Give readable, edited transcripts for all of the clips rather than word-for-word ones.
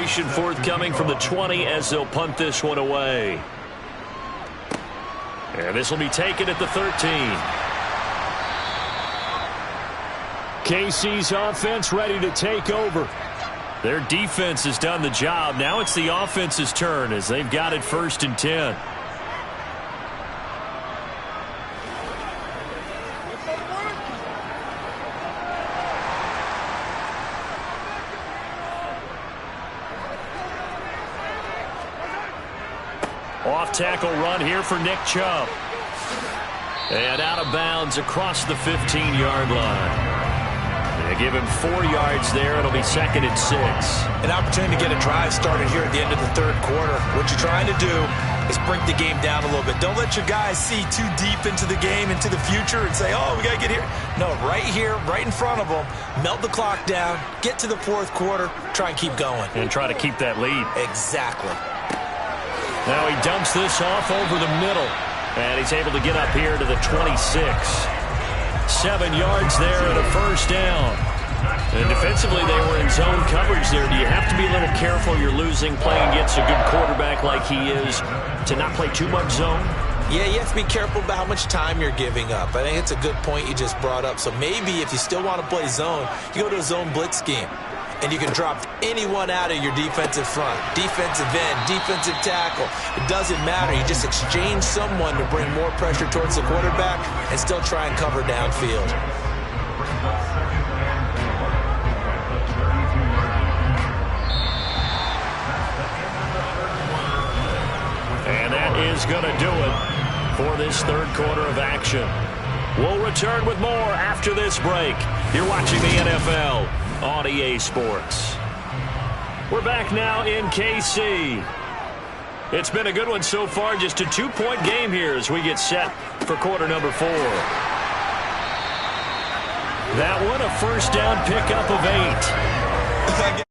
formation forthcoming from the 20 as they'll punt this one away. And this will be taken at the 13. KC's offense ready to take over. Their defense has done the job. Now it's the offense's turn as they've got it 1st and 10. Off-tackle run here for Nick Chubb. And out of bounds across the 15-yard line. They give him 4 yards there. It'll be 2nd and 6. An opportunity to get a drive started here at the end of the 3rd quarter. What you're trying to do is break the game down a little bit. Don't let your guys see too deep into the game, into the future, and say, oh, we got to get here. No, right here, right in front of them, melt the clock down, get to the 4th quarter, try and keep going. And try to keep that lead. Exactly. Now he dumps this off over the middle. And he's able to get up here to the 26. 7 yards there and a 1st down. And defensively, they were in zone coverage there. Do you have to be a little careful? You're losing playing against a good quarterback like he is to not play too much zone? Yeah, you have to be careful about how much time you're giving up. I think it's a good point you just brought up. So maybe if you still want to play zone, you go to a zone blitz scheme. And you can drop anyone out of your defensive front. Defensive end, defensive tackle. It doesn't matter. You just exchange someone to bring more pressure towards the quarterback and still try and cover downfield. And that is going to do it for this 3rd quarter of action. We'll return with more after this break. You're watching the NFL on EA Sports. We're back now in KC. It's been a good one so far. Just a 2-point game here as we get set for quarter number 4. That one, a 1st down pickup of 8.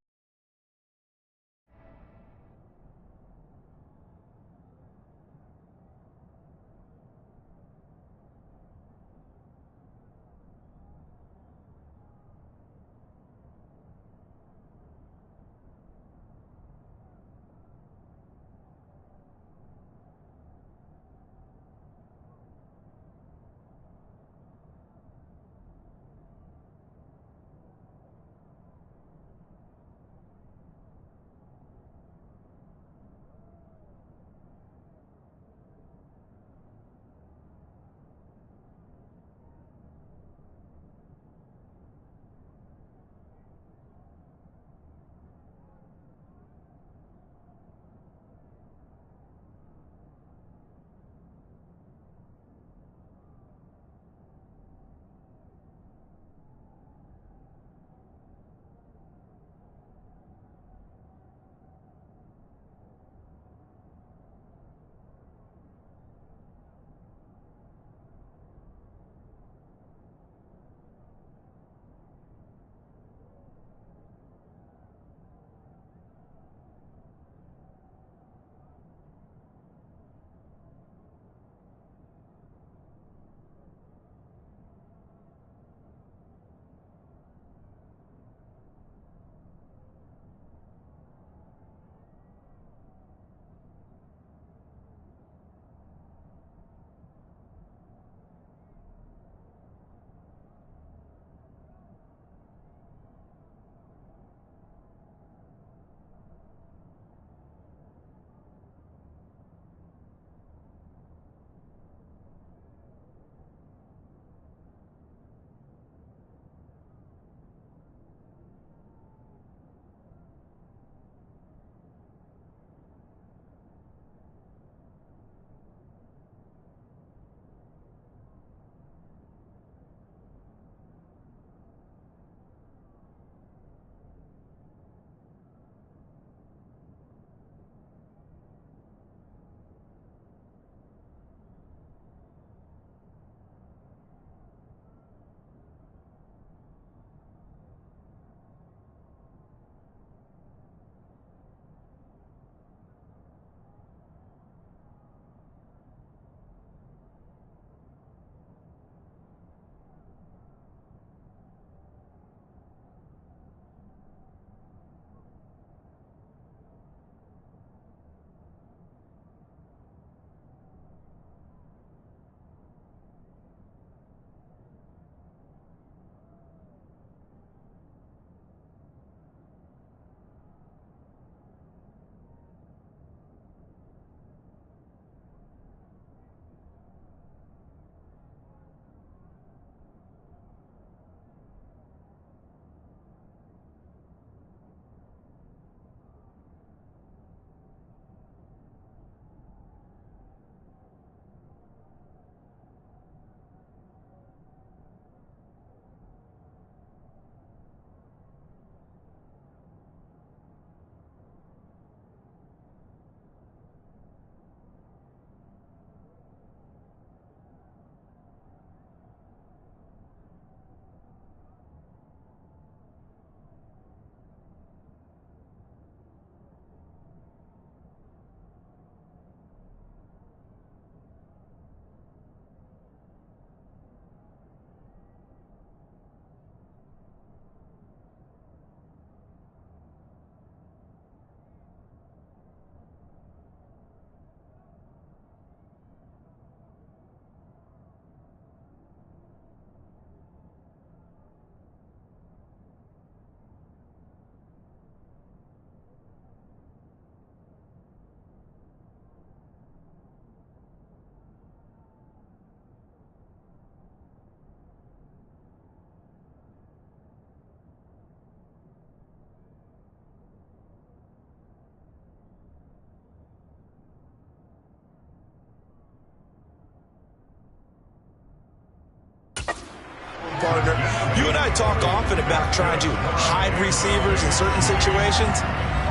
partner. You and I talk often about trying to hide receivers in certain situations,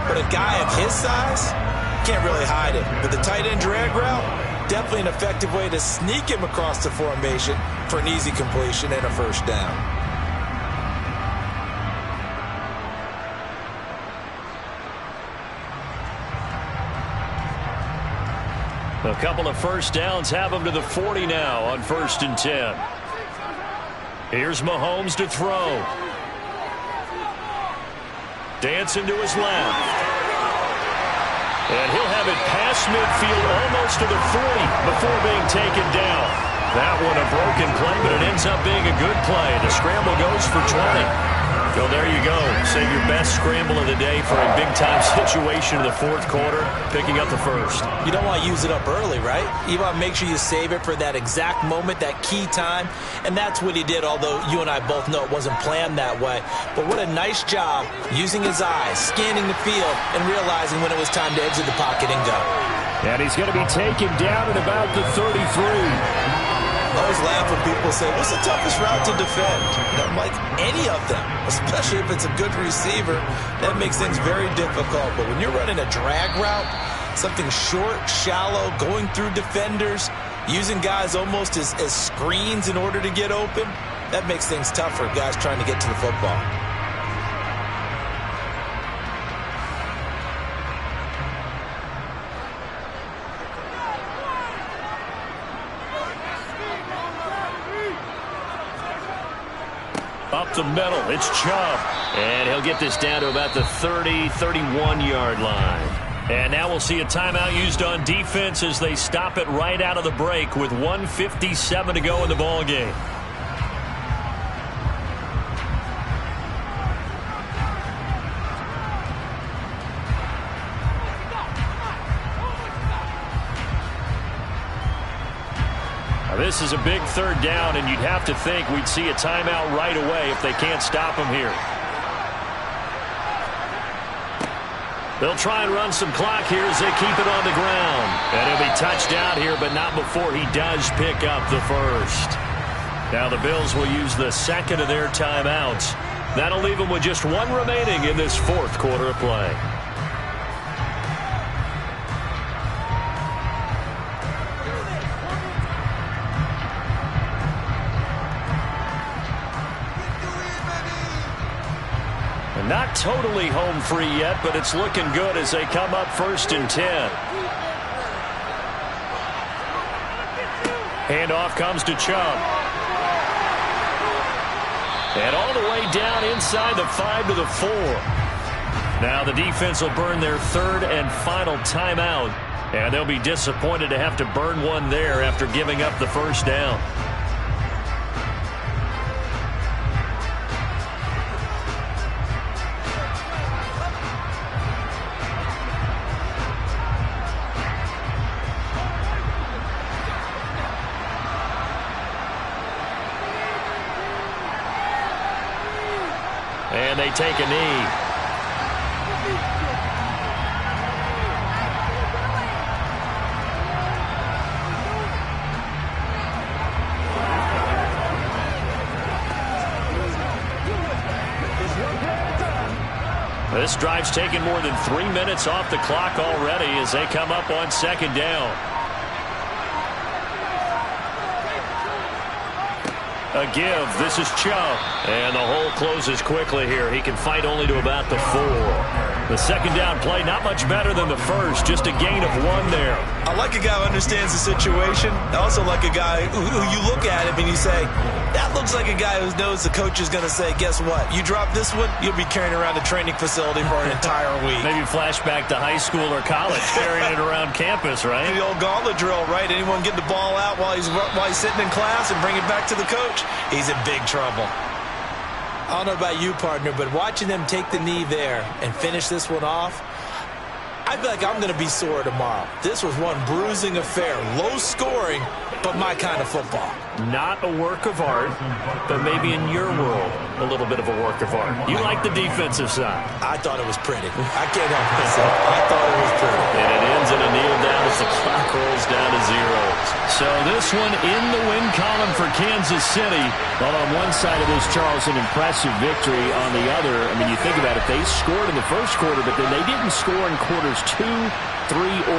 but a guy of his size can't really hide it. With the tight end drag route, definitely an effective way to sneak him across the formation for an easy completion and a first down. A couple of first downs have him to the 40 now on 1st and 10. Here's Mahomes to throw. Dancing to his left. And he'll have it past midfield almost to the 40 before being taken down. That one a broken play, but it ends up being a good play. The scramble goes for 20. So there you go. Save your best scramble of the day for a big-time situation in the 4th quarter, picking up the first. You don't want to use it up early, right? You want to make sure you save it for that exact moment, that key time, and that's what he did, although you and I both know it wasn't planned that way. But what a nice job using his eyes, scanning the field, and realizing when it was time to exit the pocket and go. And he's going to be taken down at about the 33. I always laugh when people say, what's the toughest route to defend? And I'm like, any of them, especially if it's a good receiver. That makes things very difficult. But when you're running a drag route, something short, shallow, going through defenders, using guys almost as screens in order to get open, that makes things tough for guys trying to get to the football. Up the middle, it's Chubb. And he'll get this down to about the 30, 31-yard line. And now we'll see a timeout used on defense as they stop it right out of the break with 1:57 to go in the ballgame. This is a big 3rd down, and you'd have to think we'd see a timeout right away if they can't stop him here. They'll try and run some clock here as they keep it on the ground. And he'll be touched out here, but not before he does pick up the first. Now the Bills will use the 2nd of their timeouts. That'll leave them with just 1 remaining in this 4th quarter of play. Not totally home free yet, but it's looking good as they come up 1st and 10. Handoff comes to Chubb. And all the way down inside the 5 to the 4. Now the defense will burn their 3rd and final timeout. And they'll be disappointed to have to burn one there after giving up the first down. And they take a knee. This drive's taken more than 3 minutes off the clock already as they come up on 2nd down. A give. This is Chubb. And the hole closes quickly here. He can fight only to about the 4. The 2nd down play, not much better than the first. Just a gain of 1 there. I like a guy who understands the situation. I also like a guy who you look at him and you say, that looks like a guy who knows the coach is going to say, guess what? You drop this one, you'll be carrying around a training facility for an entire week. Maybe flashback to high school or college, carrying it around campus, right? The old gauntlet drill, right? Anyone get the ball out while he's sitting in class and bring it back to the coach? He's in big trouble. I don't know about you, partner, but watching them take the knee there and finish this one off, I feel like I'm going to be sore tomorrow. This was one bruising affair. Low scoring, but my kind of football. Not a work of art, but maybe in your world, a little bit of a work of art. You like the defensive side. I thought it was pretty. I can't help myself. I thought it was pretty. And it ends in a kneel down as the clock rolls down to 0. So this one in the win column for Kansas City. Well, on one side of this, Charles, an impressive victory. On the other, I mean, you think about it, they scored in the first quarter, but then they didn't score in quarters 2, 3,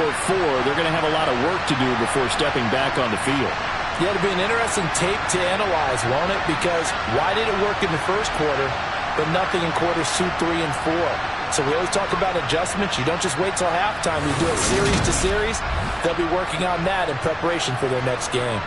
or 4. They're going to have a lot of work to do before stepping back on the field. Yeah, it'll be an interesting tape to analyze, won't it? Because why did it work in the first quarter, but nothing in quarters 2, 3, and 4? So we always talk about adjustments. You don't just wait till halftime. You do it series to series. They'll be working on that in preparation for their next game.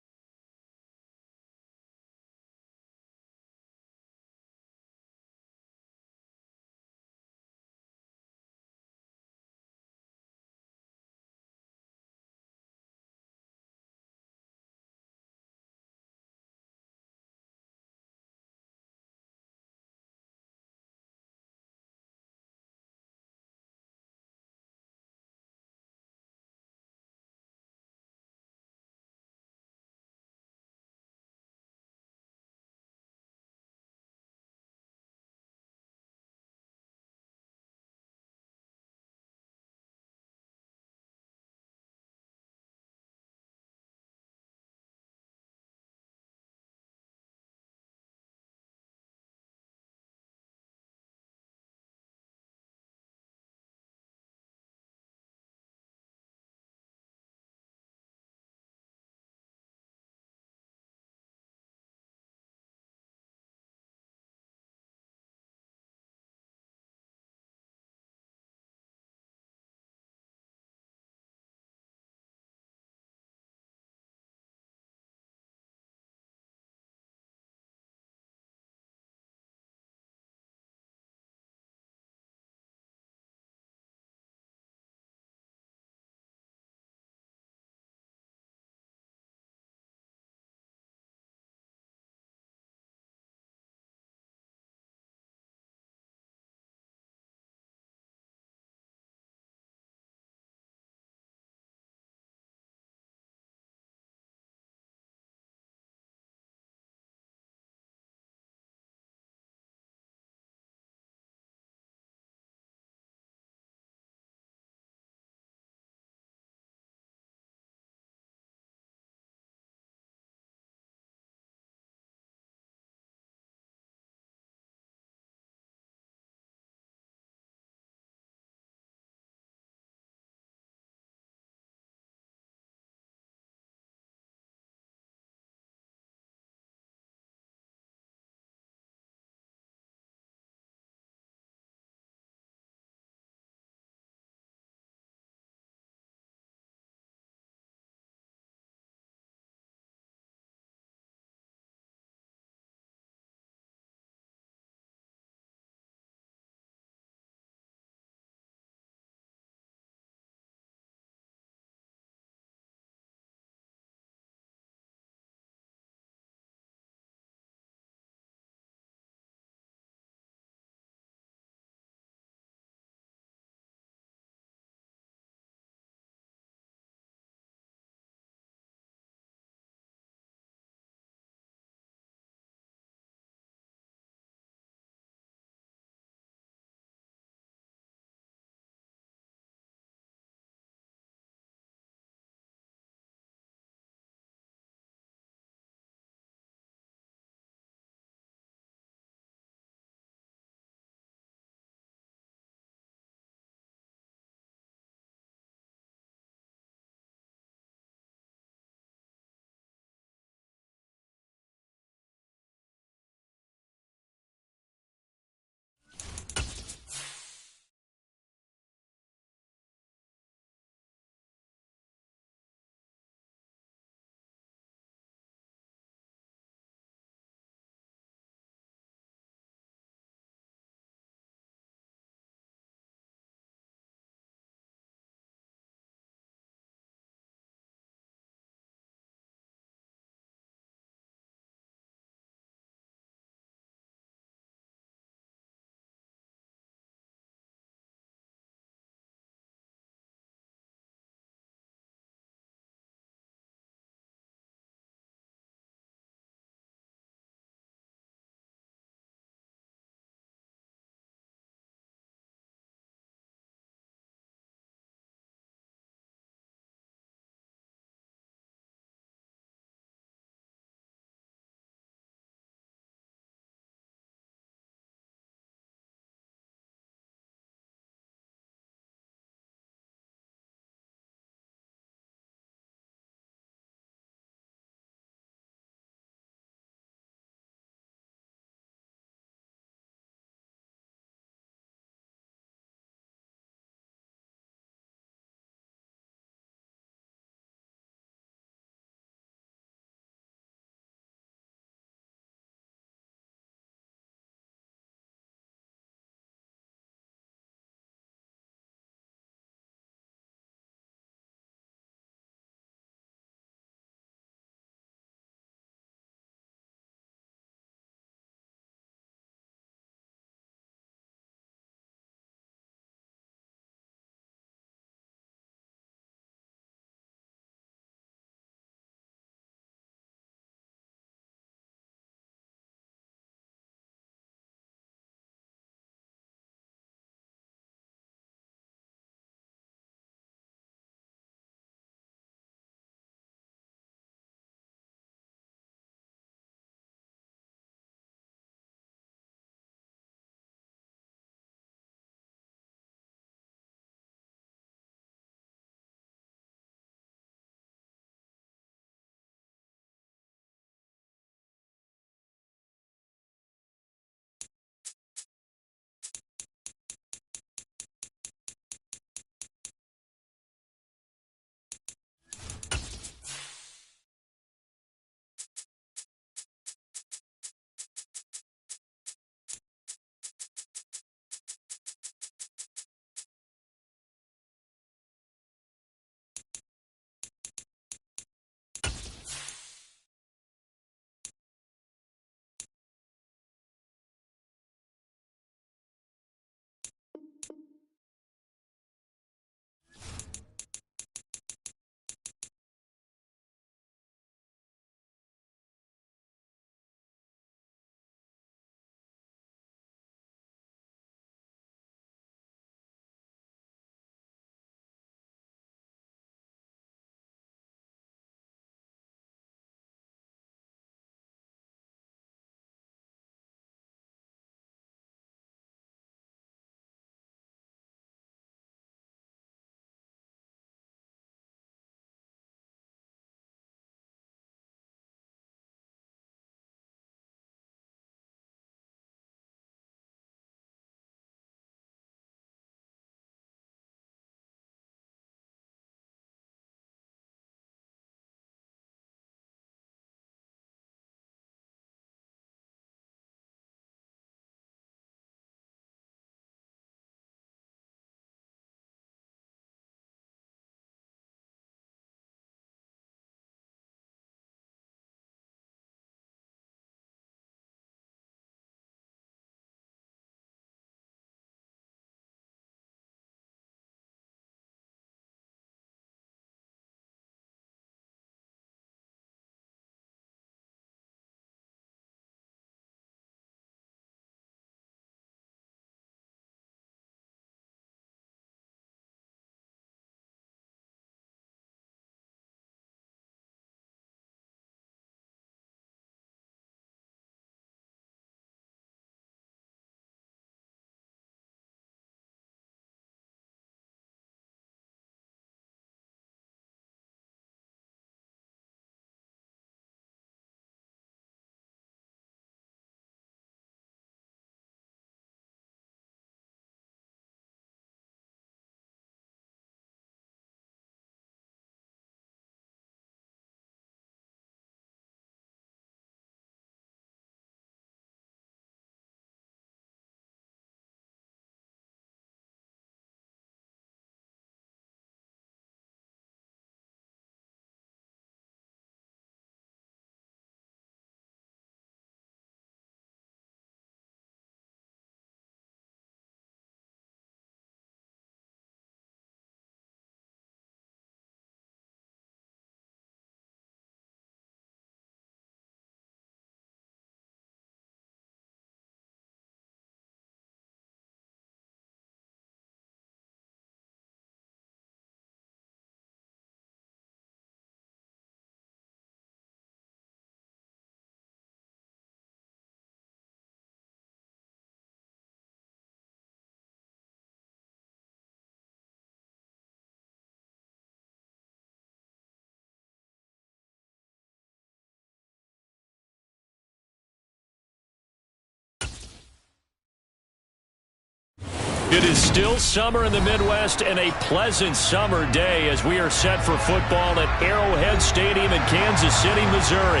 It is still summer in the Midwest and a pleasant summer day as we are set for football at Arrowhead Stadium in Kansas City, Missouri.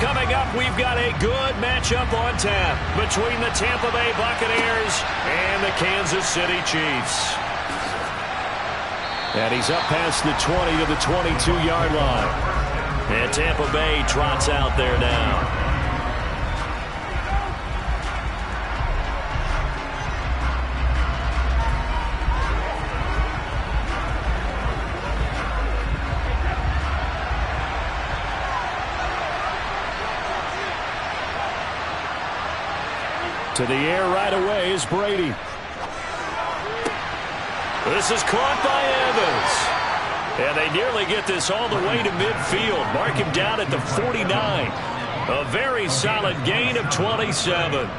Coming up, we've got a good matchup on tap between the Tampa Bay Buccaneers and the Kansas City Chiefs. And he's up past the 20 to the 22-yard line. And Tampa Bay trots out there now. To the air right away is Brady. This is caught by Evans. And they nearly get this all the way to midfield. Mark him down at the 49. A very solid gain of 27.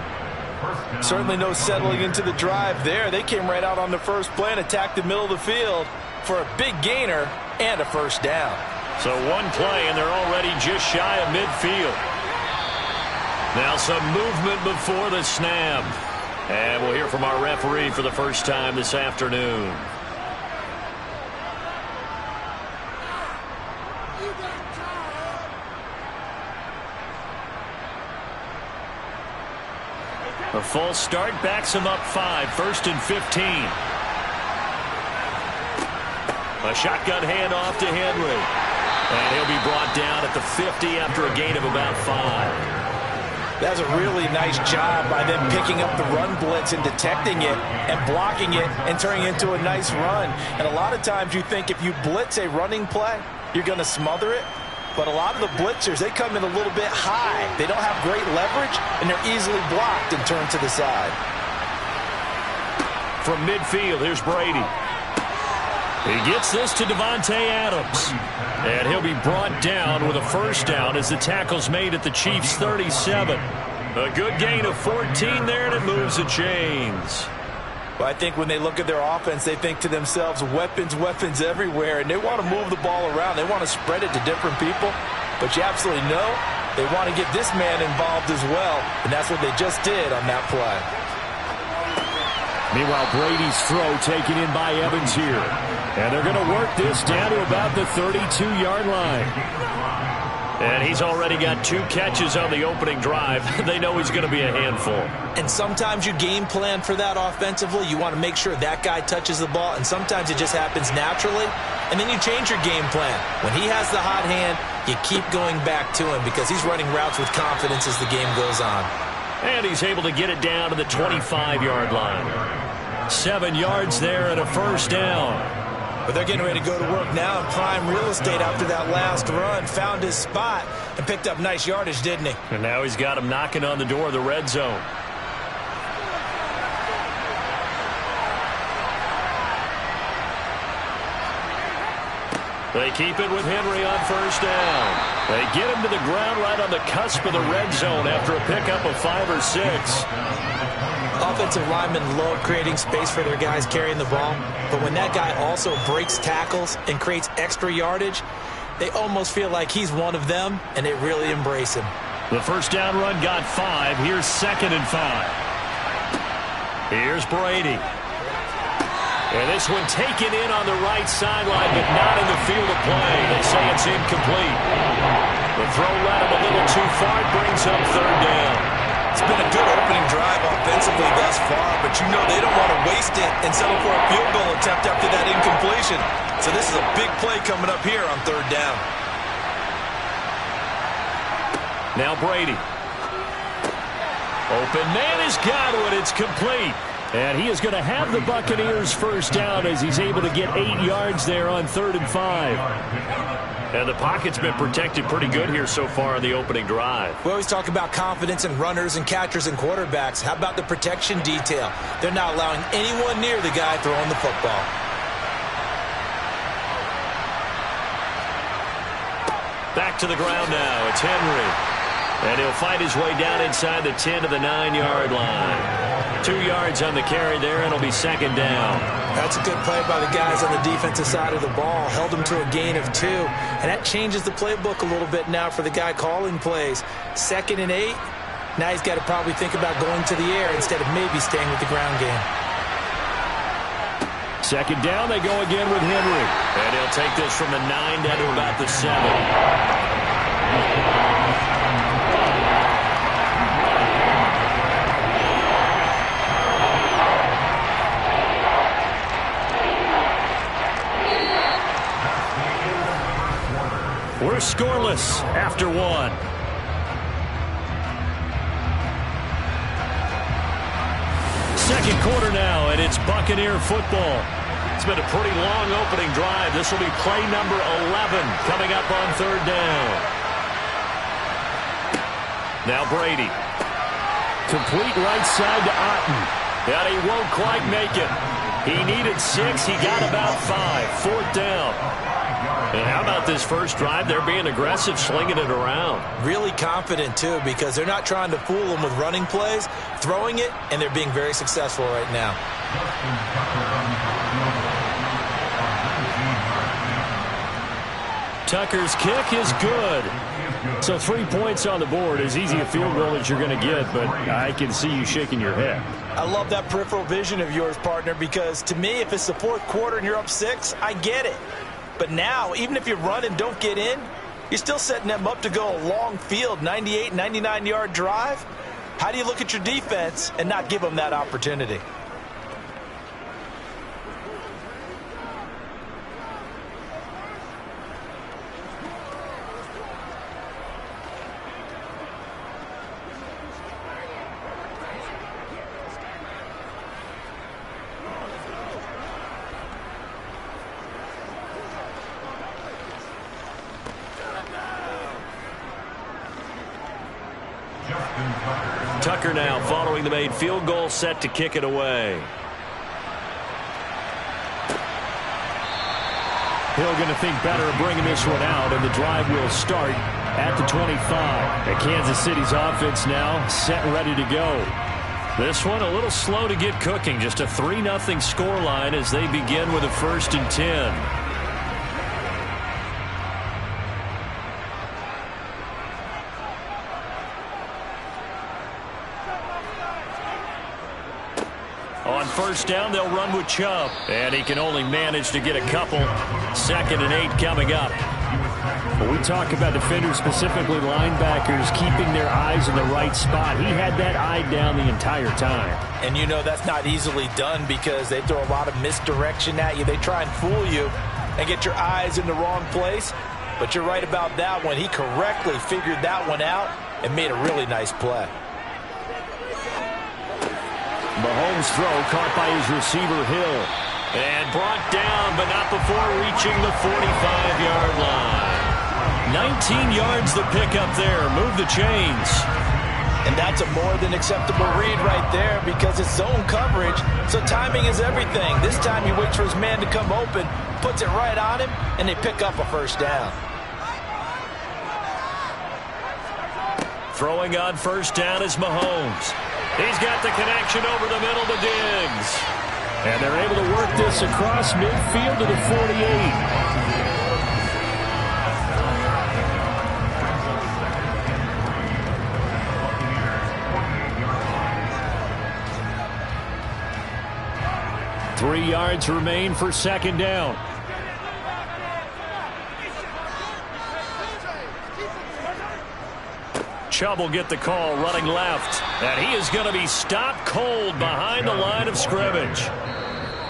Certainly no settling into the drive there. They came right out on the first play and attacked the middle of the field for a big gainer and a first down. So one play and they're already just shy of midfield. Now some movement before the snap. And we'll hear from our referee for the first time this afternoon. A false start backs him up 5, 1st and 15. A shotgun handoff to Henry. And he'll be brought down at the 50 after a gain of about 5. That's a really nice job by them picking up the run blitz and detecting it and blocking it and turning it into a nice run. And a lot of times you think if you blitz a running play, you're going to smother it. But a lot of the blitzers, they come in a little bit high. They don't have great leverage, and they're easily blocked and turned to the side. From midfield, here's Brady. He gets this to Davante Adams. And he'll be brought down with a first down as the tackle's made at the Chiefs' 37. A good gain of 14 there, and it moves the chains. Well, I think when they look at their offense, they think to themselves, weapons, weapons everywhere, and they want to move the ball around. They want to spread it to different people. But you absolutely know they want to get this man involved as well, and that's what they just did on that play. Meanwhile, Brady's throw taken in by Evans here. And they're going to work this down to about the 32-yard line. And he's already got 2 catches on the opening drive. They know he's going to be a handful. And sometimes you game plan for that offensively. You want to make sure that guy touches the ball, and sometimes it just happens naturally. And then you change your game plan. When he has the hot hand, you keep going back to him because he's running routes with confidence as the game goes on. And he's able to get it down to the 25-yard line. 7 yards there and a first down. But they're getting ready to go to work now in prime real estate after that last run. Found his spot and picked up nice yardage, didn't he? And now he's got him knocking on the door of the red zone. They keep it with Henry on first down. They get him to the ground right on the cusp of the red zone after a pickup of 5 or 6. Offensive linemen love creating space for their guys carrying the ball, but when that guy also breaks tackles and creates extra yardage, they almost feel like he's one of them, and they really embrace him. The first down run got 5. Here's 2nd and 5. Here's Brady. And this one taken in on the right sideline, but not in the field of play. They say it's incomplete. The throw led him a little too far. It brings up 3rd down. It's been a good opening drive offensively thus far, but you know they don't want to waste it and settle for a field goal attempt after that incompletion. So this is a big play coming up here on 3rd down. Now Brady. Open man is Godwin. It's complete. And he is going to have the Buccaneers first down as he's able to get 8 yards there on 3rd and 5. And the pocket's been protected pretty good here so far in the opening drive. We always talk about confidence in runners and catchers and quarterbacks. How about the protection detail? They're not allowing anyone near the guy throwing the football. Back to the ground now. It's Henry. And he'll fight his way down inside the 10 to the 9-yard line. 2 yards on the carry there, and it'll be 2nd down. That's a good play by the guys on the defensive side of the ball. Held him to a gain of 2. And that changes the playbook a little bit now for the guy calling plays. 2nd and 8. Now he's got to probably think about going to the air instead of maybe staying with the ground game. Second down, they go again with Henry. And he'll take this from the 9 down to about the 7. We're scoreless after 1. Second quarter now, and it's Buccaneer football. It's been a pretty long opening drive. This will be play number 11 coming up on third down. Now Brady. Complete right side to Otten. And he won't quite make it. He needed 6. He got about 5. Fourth down. And how about this first drive? They're being aggressive, slinging it around. Really confident, too, because they're not trying to fool them with running plays, throwing it, and they're being very successful right now. Tucker's kick is good. So 3 points on the board. As easy a field goal as you're going to get, but I can see you shaking your head. I love that peripheral vision of yours, partner, because to me, if it's the fourth quarter and you're up 6, I get it. But now, even if you run and don't get in, you're still setting them up to go a long field, 98, 99-yard drive. How do you look at your defense and not give them that opportunity? Tucker now following the made field goal, set to kick it away. Hill going to think better of bringing this one out, and the drive will start at the 25. And Kansas City's offense now set and ready to go. This one a little slow to get cooking. Just a 3-0 scoreline as they begin with a 1st and 10. On first down, they'll run with Chubb. And he can only manage to get a couple. 2nd and 8 coming up. When we talk about defenders, specifically linebackers, keeping their eyes in the right spot, he had that eye down the entire time. And you know that's not easily done because they throw a lot of misdirection at you. They try and fool you and get your eyes in the wrong place. But you're right about that one. He correctly figured that one out and made a really nice play. Mahomes' throw caught by his receiver, Hill. And brought down, but not before reaching the 45-yard line. 19 yards the pickup there. Move the chains. And that's a more than acceptable read right there because it's zone coverage, so timing is everything. This time he waits for his man to come open, puts it right on him, and they pick up a first down. Throwing on first down is Mahomes. He's got the connection over the middle to Diggs. And they're able to work this across midfield to the 48. Three yards remain for second down. Chubb will get the call running left. And he is going to be stopped cold behind the line of scrimmage.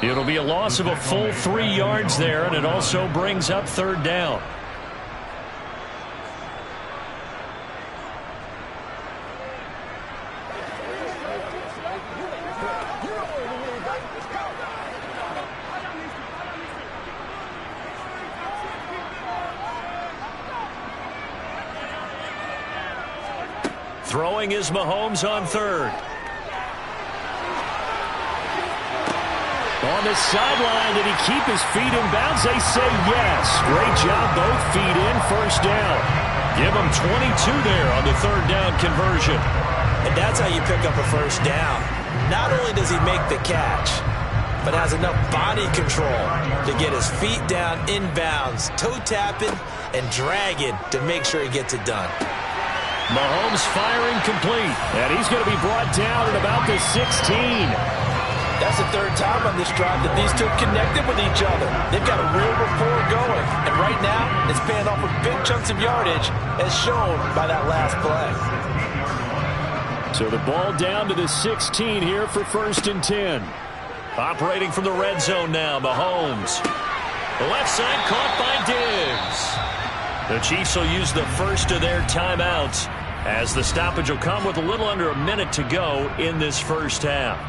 It'll be a loss of a full 3 yards there, and it also brings up third down. Throwing is Mahomes on third. On the sideline, did he keep his feet in bounds? They say yes. Great job, both feet in, first down. Give him 22 there on the third down conversion. And that's how you pick up a first down. Not only does he make the catch, but has enough body control to get his feet down inbounds, toe tapping and dragging to make sure he gets it done. Mahomes firing complete, and he's going to be brought down at about the 16. That's the third time on this drive that these two have connected with each other. They've got a real rapport going. And right now, it's paying off with big chunks of yardage, as shown by that last play. So the ball down to the 16 here for 1st and 10. Operating from the red zone now, Mahomes. The left side caught by Diggs. The Chiefs will use the first of their timeouts as the stoppage will come with a little under a minute to go in this first half.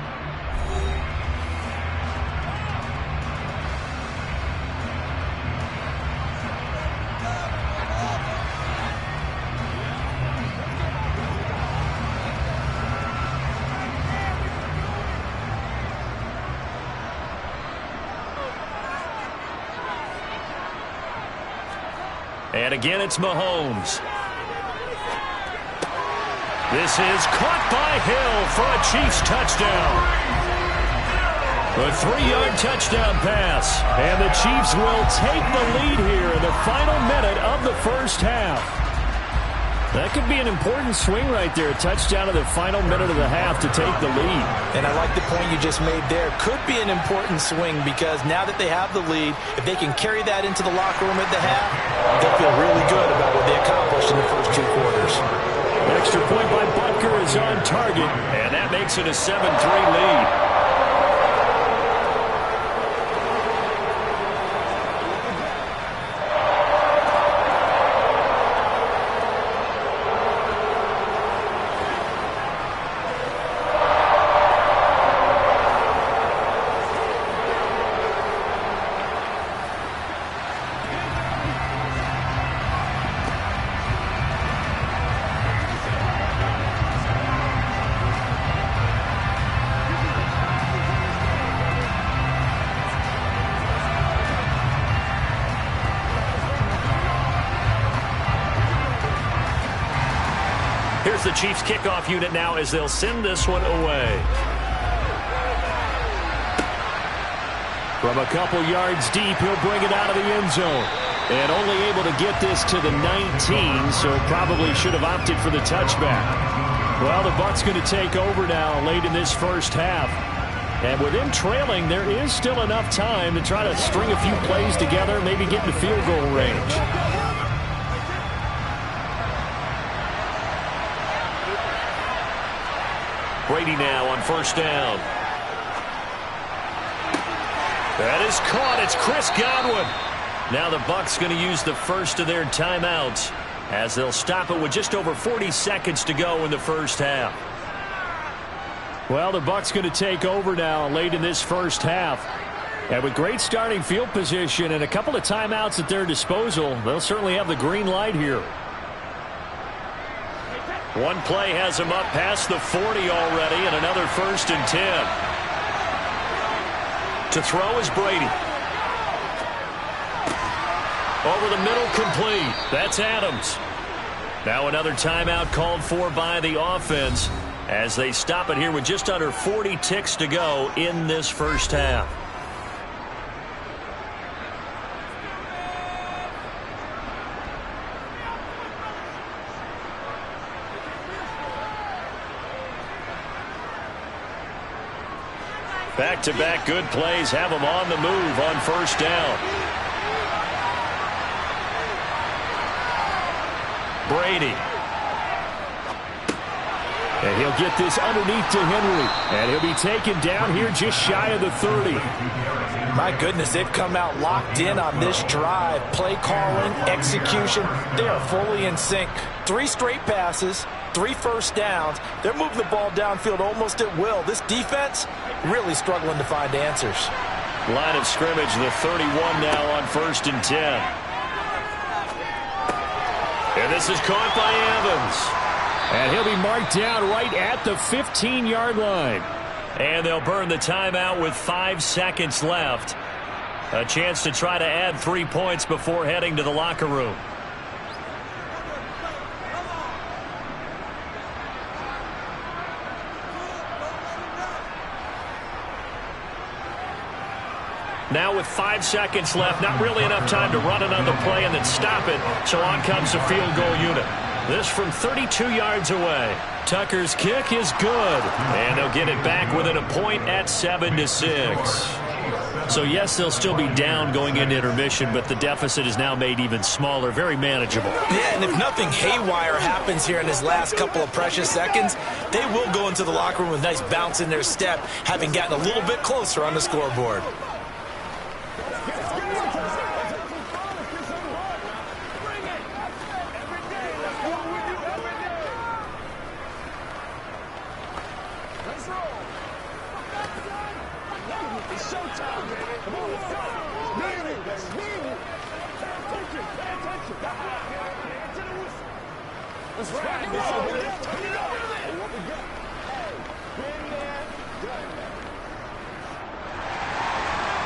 And again, it's Mahomes. This is caught by Hill for a Chiefs touchdown. A 3-yard touchdown pass. And the Chiefs will take the lead here in the final minute of the first half. That could be an important swing right there. A touchdown in the final minute of the half to take the lead. And I like the point you just made there. Could be an important swing because now that they have the lead, if they can carry that into the locker room at the half, they'll feel really good about what they accomplished in the first 2 quarters. Extra point by Butker is on target, and that makes it a 7-3 lead. Here's the Chiefs kickoff unit now as they'll send this one away. From a couple yards deep, he'll bring it out of the end zone. And only able to get this to the 19, so probably should have opted for the touchback. Well, the Bucs going to take over now late in this first half. And with them trailing, there is still enough time to try to string a few plays together, maybe get into field goal range. Brady now on first down. That is caught. It's Chris Godwin. Now the Bucs going to use the first of their timeouts as they'll stop it with just over 40 seconds to go in the first half. Well, the Bucs going to take over now late in this first half. And with great starting field position and a couple of timeouts at their disposal, they'll certainly have the green light here. One play has him up past the 40 already, and another 1st and 10. To throw is Brady. Over the middle, complete. That's Adams. Now another timeout called for by the offense as they stop it here with just under 40 ticks to go in this first half. Back-to-back good plays have them on the move on first down. Brady. And he'll get this underneath to Henry. And he'll be taken down here just shy of the 30. My goodness, they've come out locked in on this drive. Play calling, execution, they are fully in sync. 3 straight passes, 3 first downs. They're moving the ball downfield almost at will. This defense really struggling to find answers. Line of scrimmage, the 31 now on 1st and 10. And this is caught by Evans. And he'll be marked down right at the 15-yard line. And they'll burn the timeout with 5 seconds left. A chance to try to add 3 points before heading to the locker room. Now with 5 seconds left, not really enough time to run another play and then stop it. So on comes the field goal unit. This from 32 yards away. Tucker's kick is good. And they'll get it back within a point at 7-6. So, yes, they'll still be down going into intermission, but the deficit is now made even smaller, very manageable. Yeah, and if nothing haywire happens here in his last couple of precious seconds, they will go into the locker room with a nice bounce in their step, having gotten a little bit closer on the scoreboard.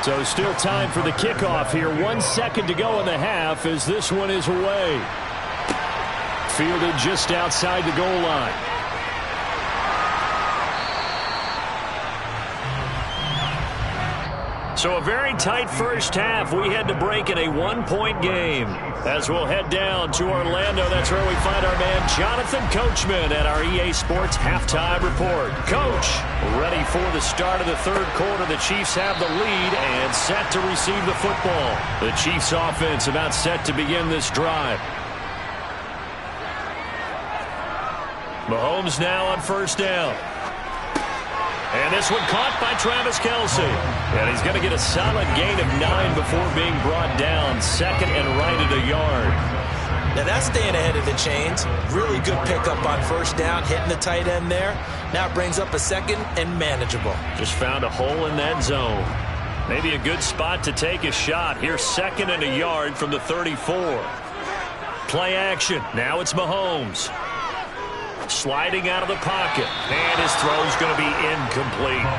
So still time for the kickoff here. 1 second to go in the half as this one is away. Fielded just outside the goal line. So a very tight first half. We had to break in a one-point game. As we'll head down to Orlando, that's where we find our man Jonathan Coachman at our EA Sports Halftime Report. Coach, ready for the start of the third quarter. The Chiefs have the lead and set to receive the football. The Chiefs offense about set to begin this drive. Mahomes now on first down. And this one caught by Travis Kelce. And he's going to get a solid gain of 9 before being brought down. Second and right at a yard. Now that's staying ahead of the chains. Really good pickup on first down, hitting the tight end there. Now it brings up a second and manageable. Just found a hole in that zone. Maybe a good spot to take a shot. Here's second and a yard from the 34. Play action. Now it's Mahomes. Sliding out of the pocket. And his throw's going to be incomplete.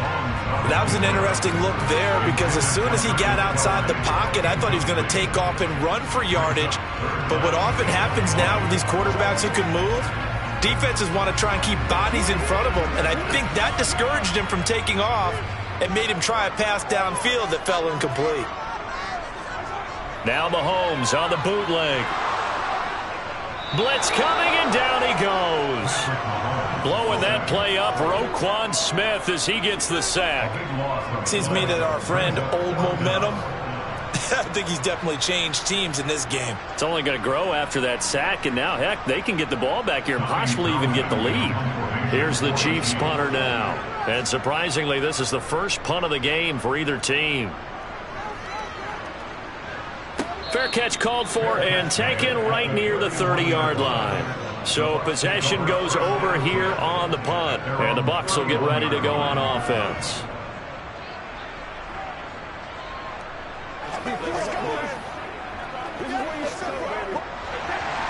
That was an interesting look there because as soon as he got outside the pocket, I thought he was going to take off and run for yardage. But what often happens now with these quarterbacks who can move, defenses want to try and keep bodies in front of them. And I think that discouraged him from taking off and made him try a pass downfield that fell incomplete. Now Mahomes on the bootleg. Blitz coming, and down he goes. Blowing that play up, Roquan Smith as he gets the sack. Seems to me that our friend Old Momentum, I think he's definitely changed teams in this game. It's only going to grow after that sack, and now, heck, they can get the ball back here and possibly even get the lead. Here's the Chiefs punter now. And surprisingly, this is the first punt of the game for either team. Fair catch called for and taken right near the 30-yard line. So possession goes over here on the punt. And the Bucs will get ready to go on offense.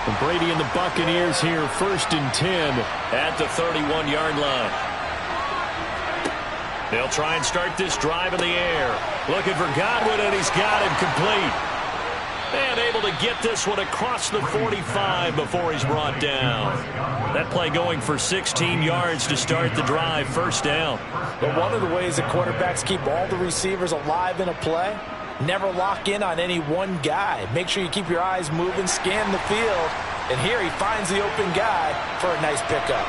And Brady and the Buccaneers here, 1st and 10 at the 31-yard line. They'll try and start this drive in the air. Looking for Godwin, and he's got him complete. And able to get this one across the 45 before he's brought down. That play going for 16 yards to start the drive, first down. But one of the ways that quarterbacks keep all the receivers alive in a play, never lock in on any one guy. Make sure you keep your eyes moving, scan the field. And here he finds the open guy for a nice pickup.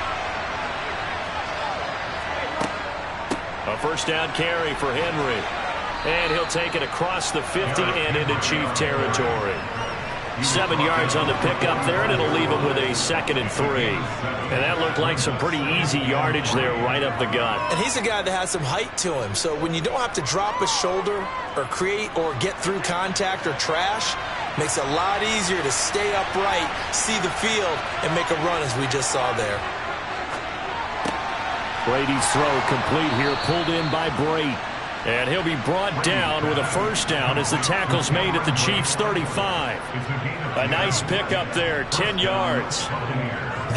A first down carry for Henry. And he'll take it across the 50 and into Chief territory. 7 yards on the pickup there, and it'll leave him with a 2nd and 3. And that looked like some pretty easy yardage there right up the gut. And he's a guy that has some height to him. So when you don't have to drop a shoulder or create or get through contact or trash, makes it a lot easier to stay upright, see the field, and make a run as we just saw there. Brady's throw complete here, pulled in by Brate. And he'll be brought down with a first down as the tackle's made at the Chiefs' 35. A nice pickup there, 10 yards.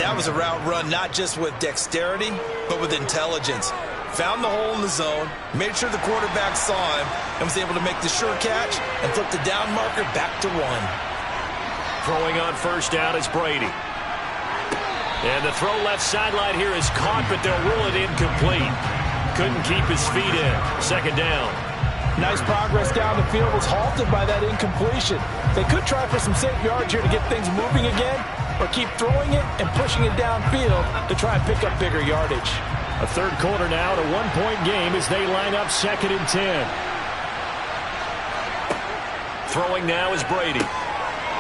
That was a route run not just with dexterity, but with intelligence. Found the hole in the zone, made sure the quarterback saw him, and was able to make the sure catch and flip the down marker back to 1. Throwing on first down is Brady. And the throw left sideline here is caught, but they'll rule it incomplete. Couldn't keep his feet in. Second down. Nice progress down the field, was halted by that incompletion. They could try for some safe yards here to get things moving again, or keep throwing it and pushing it downfield to try and pick up bigger yardage. A third quarter now, a one-point game as they line up 2nd and 10. Throwing now is Brady.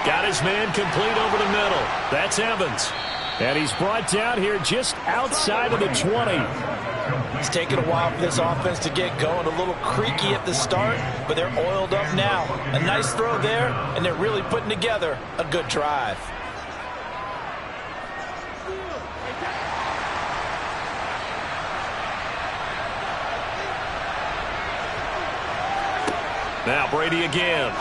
Got his man complete over the middle. That's Evans. And he's brought down here just outside of the 20. It's taken a while for this offense to get going. A little creaky at the start, but they're oiled up now. A nice throw there, and they're really putting together a good drive. Now Brady again.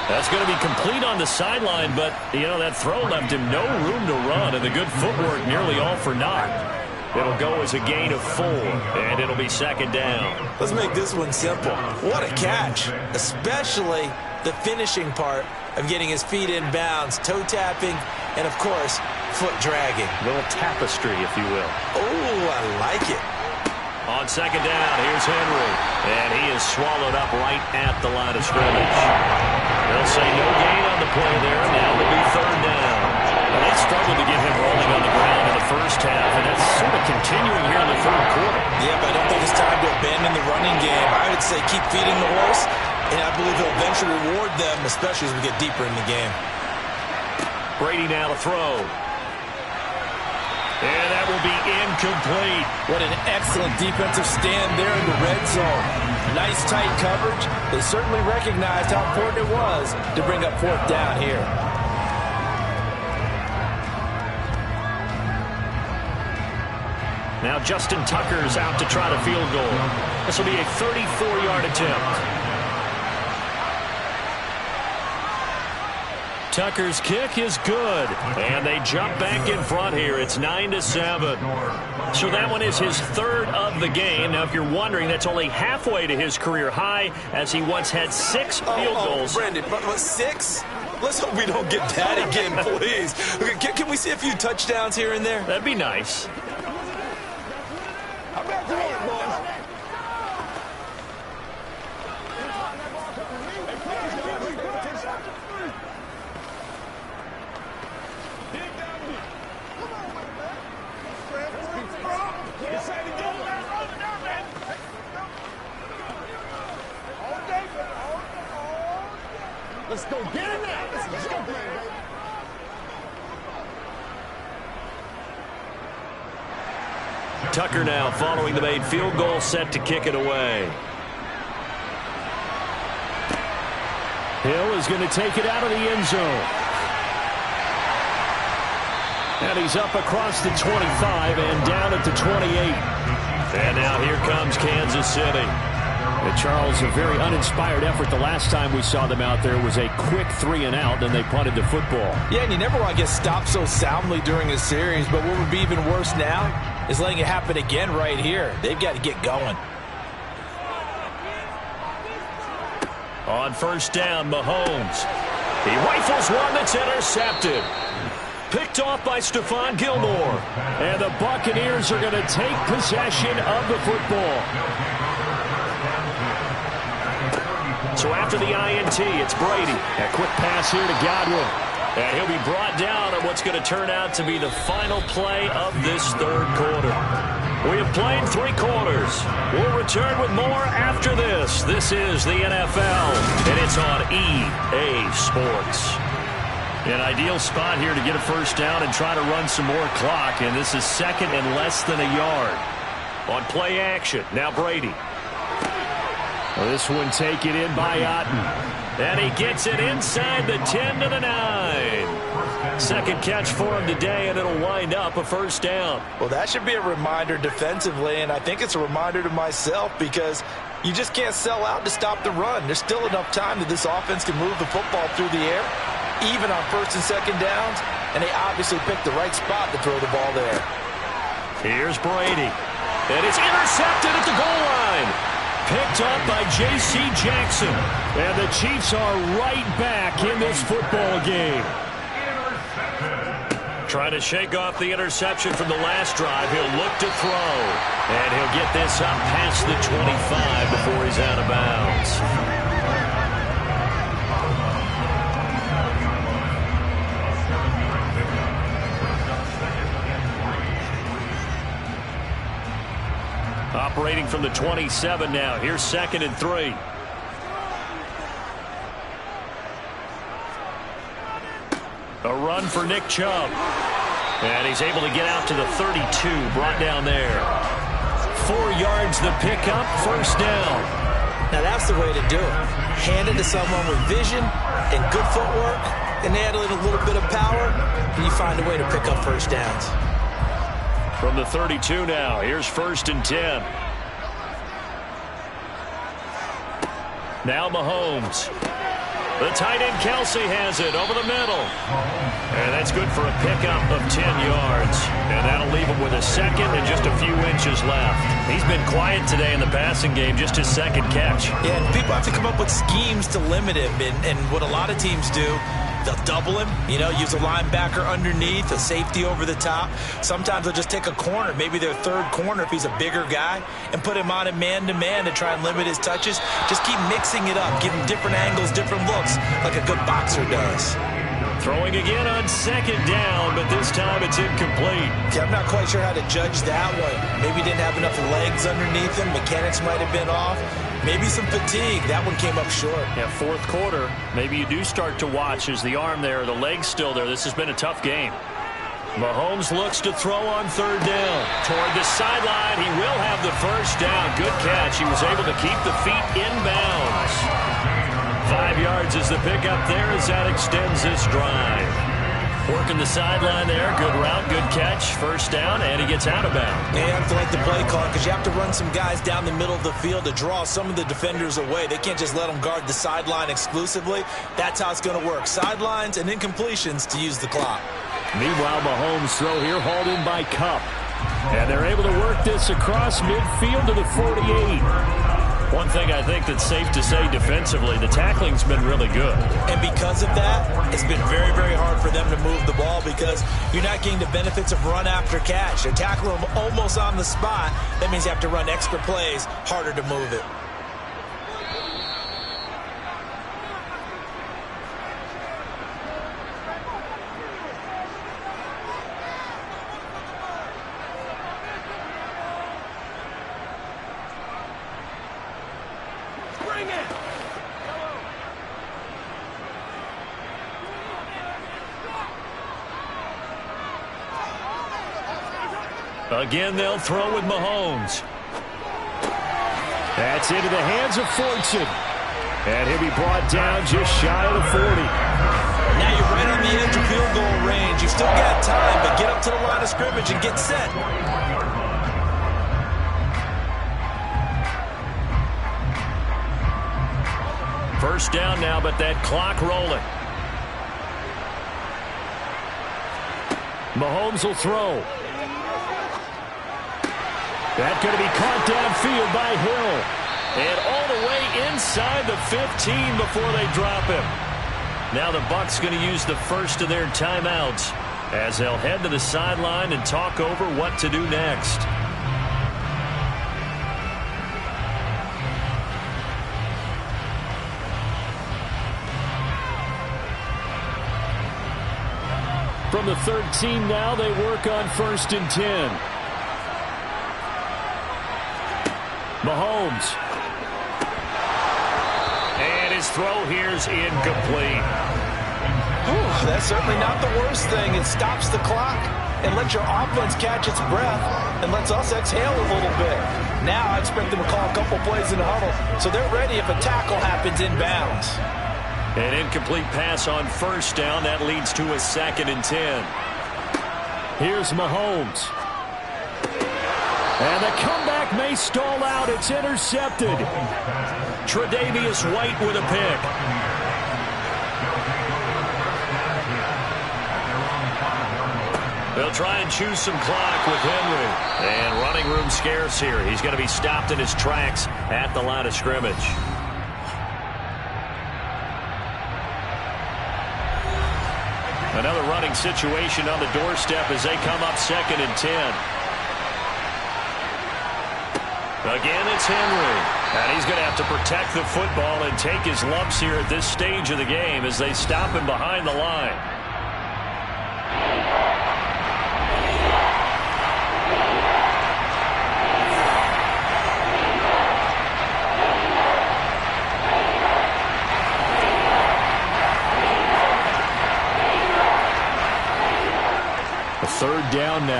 That's going to be complete on the sideline, but, that throw left him no room to run, and the good footwork nearly all for naught. It'll go as a gain of 4, and it'll be 2nd down. Let's make this one simple. What a catch, especially the finishing part of getting his feet in bounds, toe tapping, and, of course, foot dragging. A little tapestry, if you will. Oh, I like it. On 2nd down, here's Henry, and he is swallowed up right at the line of scrimmage. They'll say no gain on the play there. Now it'll be 3rd down. Well, they struggled to get him rolling on the ground in the first half, and that's sort of continuing here in the 3rd quarter. Yeah, but I don't think it's time to abandon the running game. I would say keep feeding the horse, and I believe he'll eventually reward them, especially as we get deeper in the game. Brady now to throw. And that will be incomplete. What an excellent defensive stand there in the red zone. Nice tight coverage. They certainly recognized how important it was to bring up 4th down here. Now Justin Tucker's out to try the field goal. This will be a 34-yard attempt. Tucker's kick is good, and they jump back in front here. It's 9-7. So that one is his 3rd of the game. Now, if you're wondering, that's only halfway to his career high, as he once had 6 field goals. Brandon, but 6? Let's hope we don't get that again, please. Can we see a few touchdowns here and there? That'd be nice. Let's go get it now. Let's go, baby. Tucker now following the made field goal, set to kick it away. Hill is going to take it out of the end zone. And he's up across the 25 and down at the 28. And now here comes Kansas City. Charles, a very uninspired effort. The last time we saw them out there was a quick 3-and-out, and they punted the football. Yeah, and you never want to get stopped so soundly during a series, but what would be even worse now is letting it happen again right here. They've got to get going. On 1st down, Mahomes. He rifles one that's intercepted. Picked off by Stephon Gilmore. And the Buccaneers are going to take possession of the football. So after the INT, it's Brady. A quick pass here to Godwin. And he'll be brought down on what's going to turn out to be the final play of this 3rd quarter. We have played 3 quarters. We'll return with more after this. This is the NFL, and it's on EA Sports. An ideal spot here to get a 1st down and try to run some more clock, and this is 2nd and less than a yard. On play action, now Brady. Well, this one taken in by Otten. And he gets it inside the 10 to the 9. Second catch for him today, and it'll wind up a 1st down. Well, that should be a reminder defensively, and I think it's a reminder to myself because you just can't sell out to stop the run. There's still enough time that this offense can move the football through the air, even on 1st and 2nd downs, and they obviously picked the right spot to throw the ball there. Here's Brady, and it's intercepted at the goal line. Picked up by J.C. Jackson. And the Chiefs are right back in this football game. Trying to shake off the interception from the last drive. He'll look to throw. And he'll get this up past the 25 before he's out of bounds. Operating from the 27 now. Here's 2nd and 3. A run for Nick Chubb. And he's able to get out to the 32. Brought down there. 4 yards the pickup. First down. Now that's the way to do it. Hand it to someone with vision and good footwork, and add a little bit of power, and you find a way to pick up first downs. From the 32 now, here's 1st and 10. Now Mahomes. The tight end Kelsey has it over the middle. And that's good for a pickup of 10 yards. And that'll leave him with a 2nd and just a few inches left. He's been quiet today in the passing game, just his 2nd catch. Yeah, and people have to come up with schemes to limit him. And what a lot of teams do, they'll double him, use a linebacker underneath, a safety over the top. Sometimes they'll just take a corner, maybe their 3rd corner if he's a bigger guy, and put him on a man-to-man to try and limit his touches. Just keep mixing it up, give him different angles, different looks, like a good boxer does. Throwing again on 2nd down, but this time it's incomplete. Yeah, I'm not quite sure how to judge that one. Maybe he didn't have enough legs underneath him. Mechanics might have been off. Maybe some fatigue. That one came up short. Yeah, 4th quarter. Maybe you do start to watch as the arm there, the leg's still there. This has been a tough game. Mahomes looks to throw on 3rd down. Toward the sideline. He will have the first down. Good catch. He was able to keep the feet inbounds. 5 yards is the pickup there as that extends this drive. Working the sideline there. Good route, good catch. First down, and he gets out of bounds. Yeah, you have to like the play call because you have to run some guys down the middle of the field to draw some of the defenders away. They can't just let them guard the sideline exclusively. That's how it's going to work. Sidelines and incompletions to use the clock. Meanwhile, Mahomes' throw here hauled in by Kupp. And they're able to work this across midfield to the 48. One thing I think that's safe to say defensively, the tackling's been really good. And because of that, it's been very, very hard for them to move the ball because you're not getting the benefits of run after catch. They tackle them almost on the spot. That means you have to run extra plays, harder to move it. Again, they'll throw with Mahomes. That's into the hands of Fortson. And he'll be brought down just shy of the 40. Now you're right on the edge of field goal range. You've still got time, but get up to the line of scrimmage and get set. First down now, but that clock rolling. Mahomes will throw. That's going to be caught downfield by Hill. And all the way inside the 15 before they drop him. Now the Bucs going to use the first of their timeouts as they'll head to the sideline and talk over what to do next. From the 13 now, they work on 1st and 10. Mahomes. And his throw here's incomplete. Ooh, that's certainly not the worst thing. It stops the clock and lets your offense catch its breath and lets us exhale a little bit. Now I expect them to call a couple plays in the huddle so they're ready if a tackle happens inbounds. An incomplete pass on 1st down. That leads to a 2nd and 10. Here's Mahomes. And the comeback may stall out. It's intercepted. Tre'Davious White with a pick. They'll try and choose some clock with Henry. And running room scarce here. He's going to be stopped in his tracks at the line of scrimmage. Another running situation on the doorstep as they come up 2nd and 10. Again, it's Henry. And he's going to have to protect the football and take his lumps here at this stage of the game as they stop him behind the line.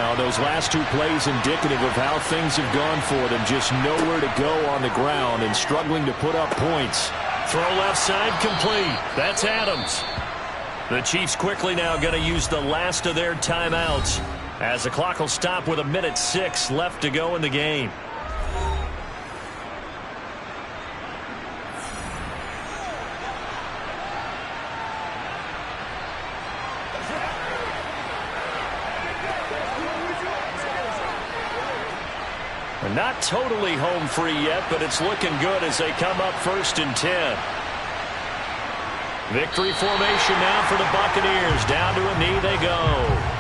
now. Those last two plays indicative of how things have gone for them. Just nowhere to go on the ground and struggling to put up points. Throw left side complete. That's Adams. The Chiefs quickly now going to use the last of their timeouts as the clock will stop with 1:06 left to go in the game. They're not totally home free yet, but it's looking good as they come up 1st and 10. Victory formation now for the Buccaneers. Down to a knee they go.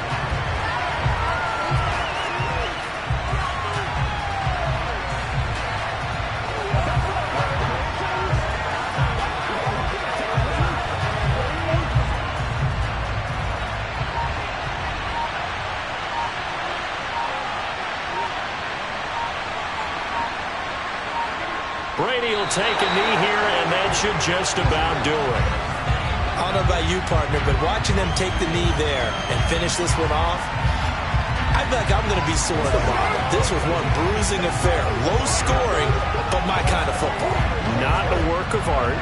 Brady will take a knee here, and that should just about do it. I don't know about you, partner, but watching them take the knee there and finish this one off, I feel like I'm going to be sore at the bottom. This was one bruising affair. Low scoring, but my kind of football. Not a work of art,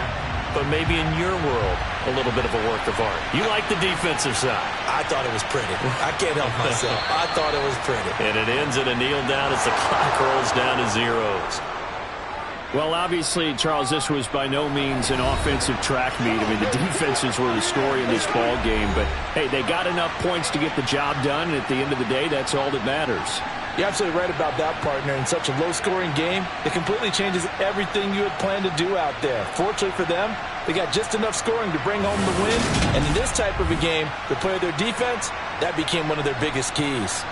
but maybe in your world, a little bit of a work of art. You like the defensive side. I thought it was pretty. I can't help myself. I thought it was pretty. And it ends in a kneel down as the clock rolls down to zeros. Well, obviously, Charles, this was by no means an offensive track meet. I mean, the defenses were the story in this ball game. But, hey, they got enough points to get the job done. And at the end of the day, that's all that matters. You're absolutely right about that, partner. In such a low-scoring game, it completely changes everything you had planned to do out there. Fortunately for them, they got just enough scoring to bring home the win. And in this type of a game, to play their defense, that became one of their biggest keys.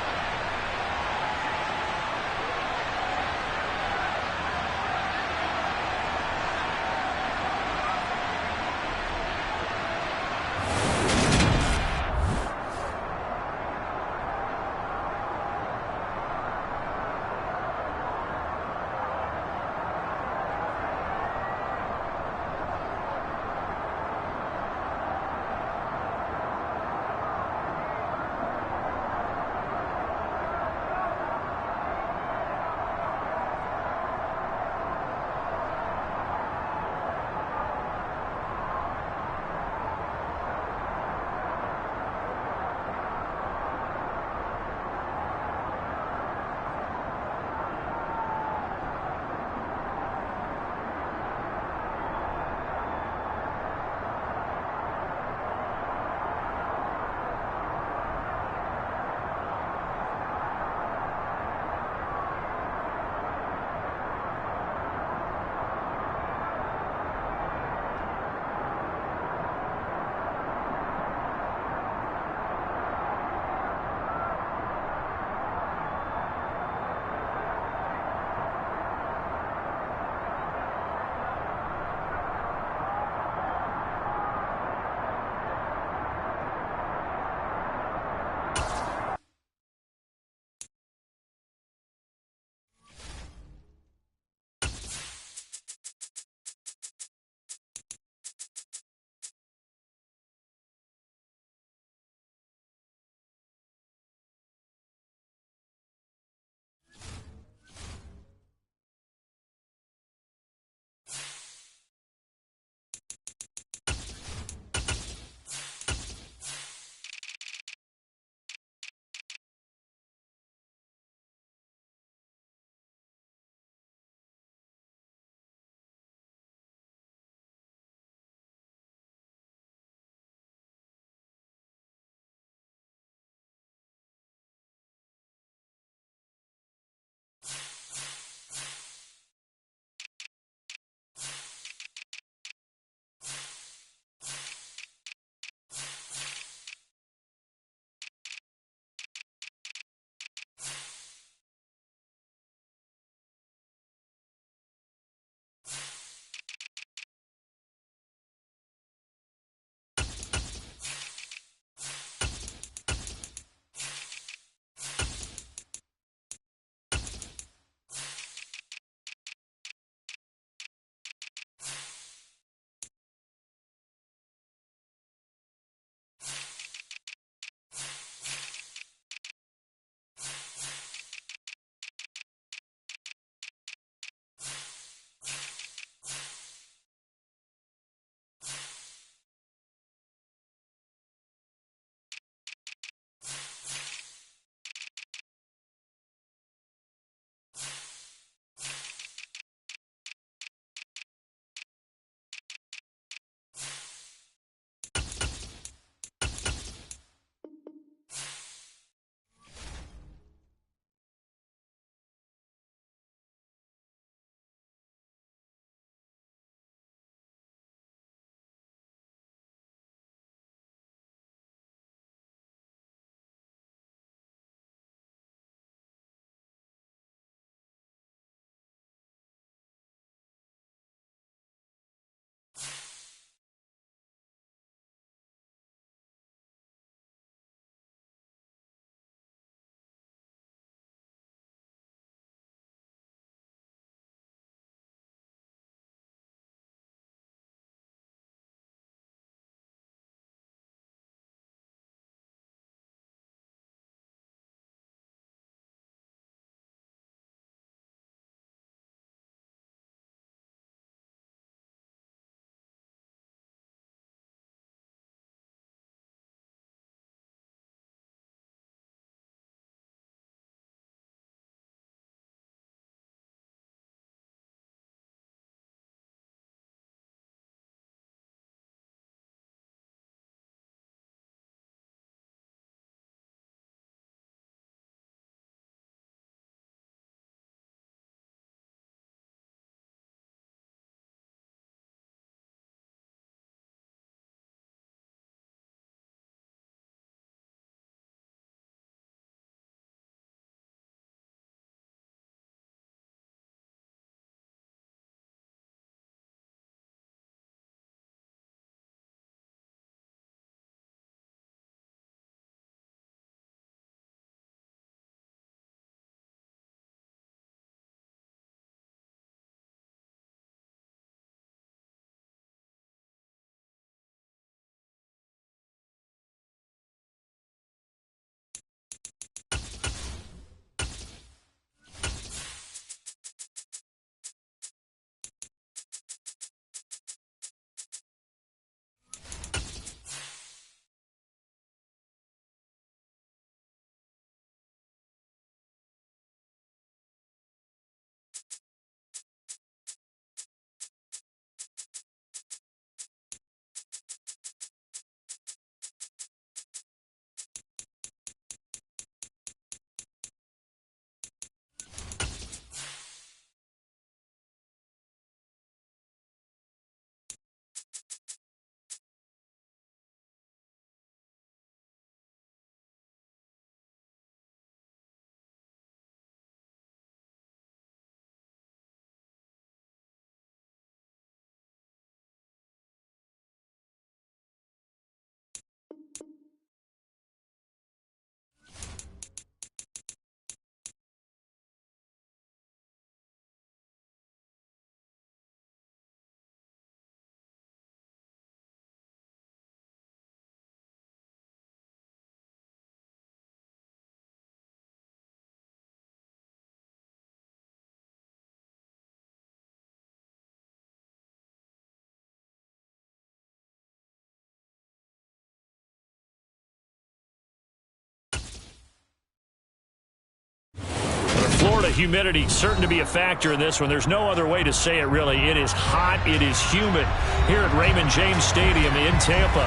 Florida humidity certain to be a factor in this one. There's no other way to say it, really. It is hot. It is humid here at Raymond James Stadium in Tampa.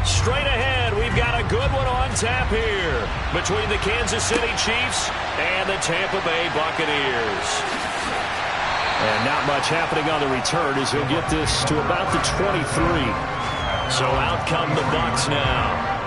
Straight ahead, we've got a good one on tap here between the Kansas City Chiefs and the Tampa Bay Buccaneers. And not much happening on the return as he'll get this to about the 23. So out come the Bucs now.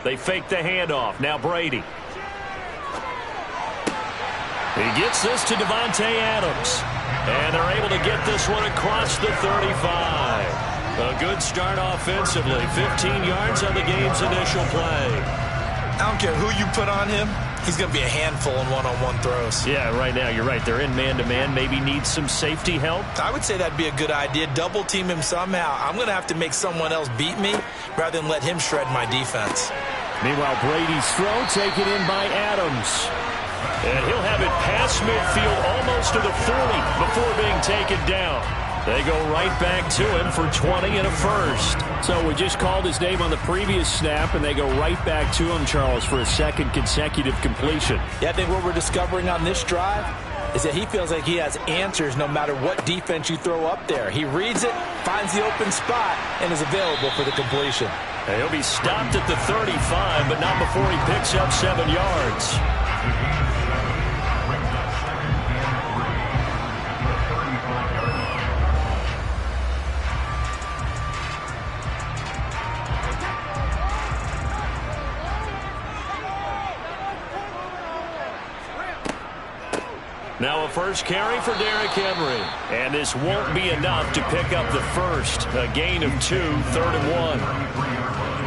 They fake the handoff. Now Brady. He gets this to Davante Adams. And they're able to get this one across the 35. A good start offensively. 15 yards on the game's initial play. I don't care who you put on him. He's going to be a handful in one-on-one throws. Yeah, right now you're right. They're in man-to-man. Maybe needs some safety help. I would say that'd be a good idea. Double team him somehow. I'm going to have to make someone else beat me rather than let him shred my defense. Meanwhile, Brady's throw taken in by Adams. And he'll have it past midfield almost to the 40 before being taken down. They go right back to him for 20 and a first. So we just called his name on the previous snap, and they go right back to him, Charles, for a second consecutive completion. Yeah, I think what we're discovering on this drive is that he feels like he has answers no matter what defense you throw up there. He reads it, finds the open spot, and is available for the completion. And he'll be stopped at the 35, but not before he picks up 7 yards. Now a first carry for Derrick Henry. And this won't be enough to pick up the first. A gain of 2, 3rd and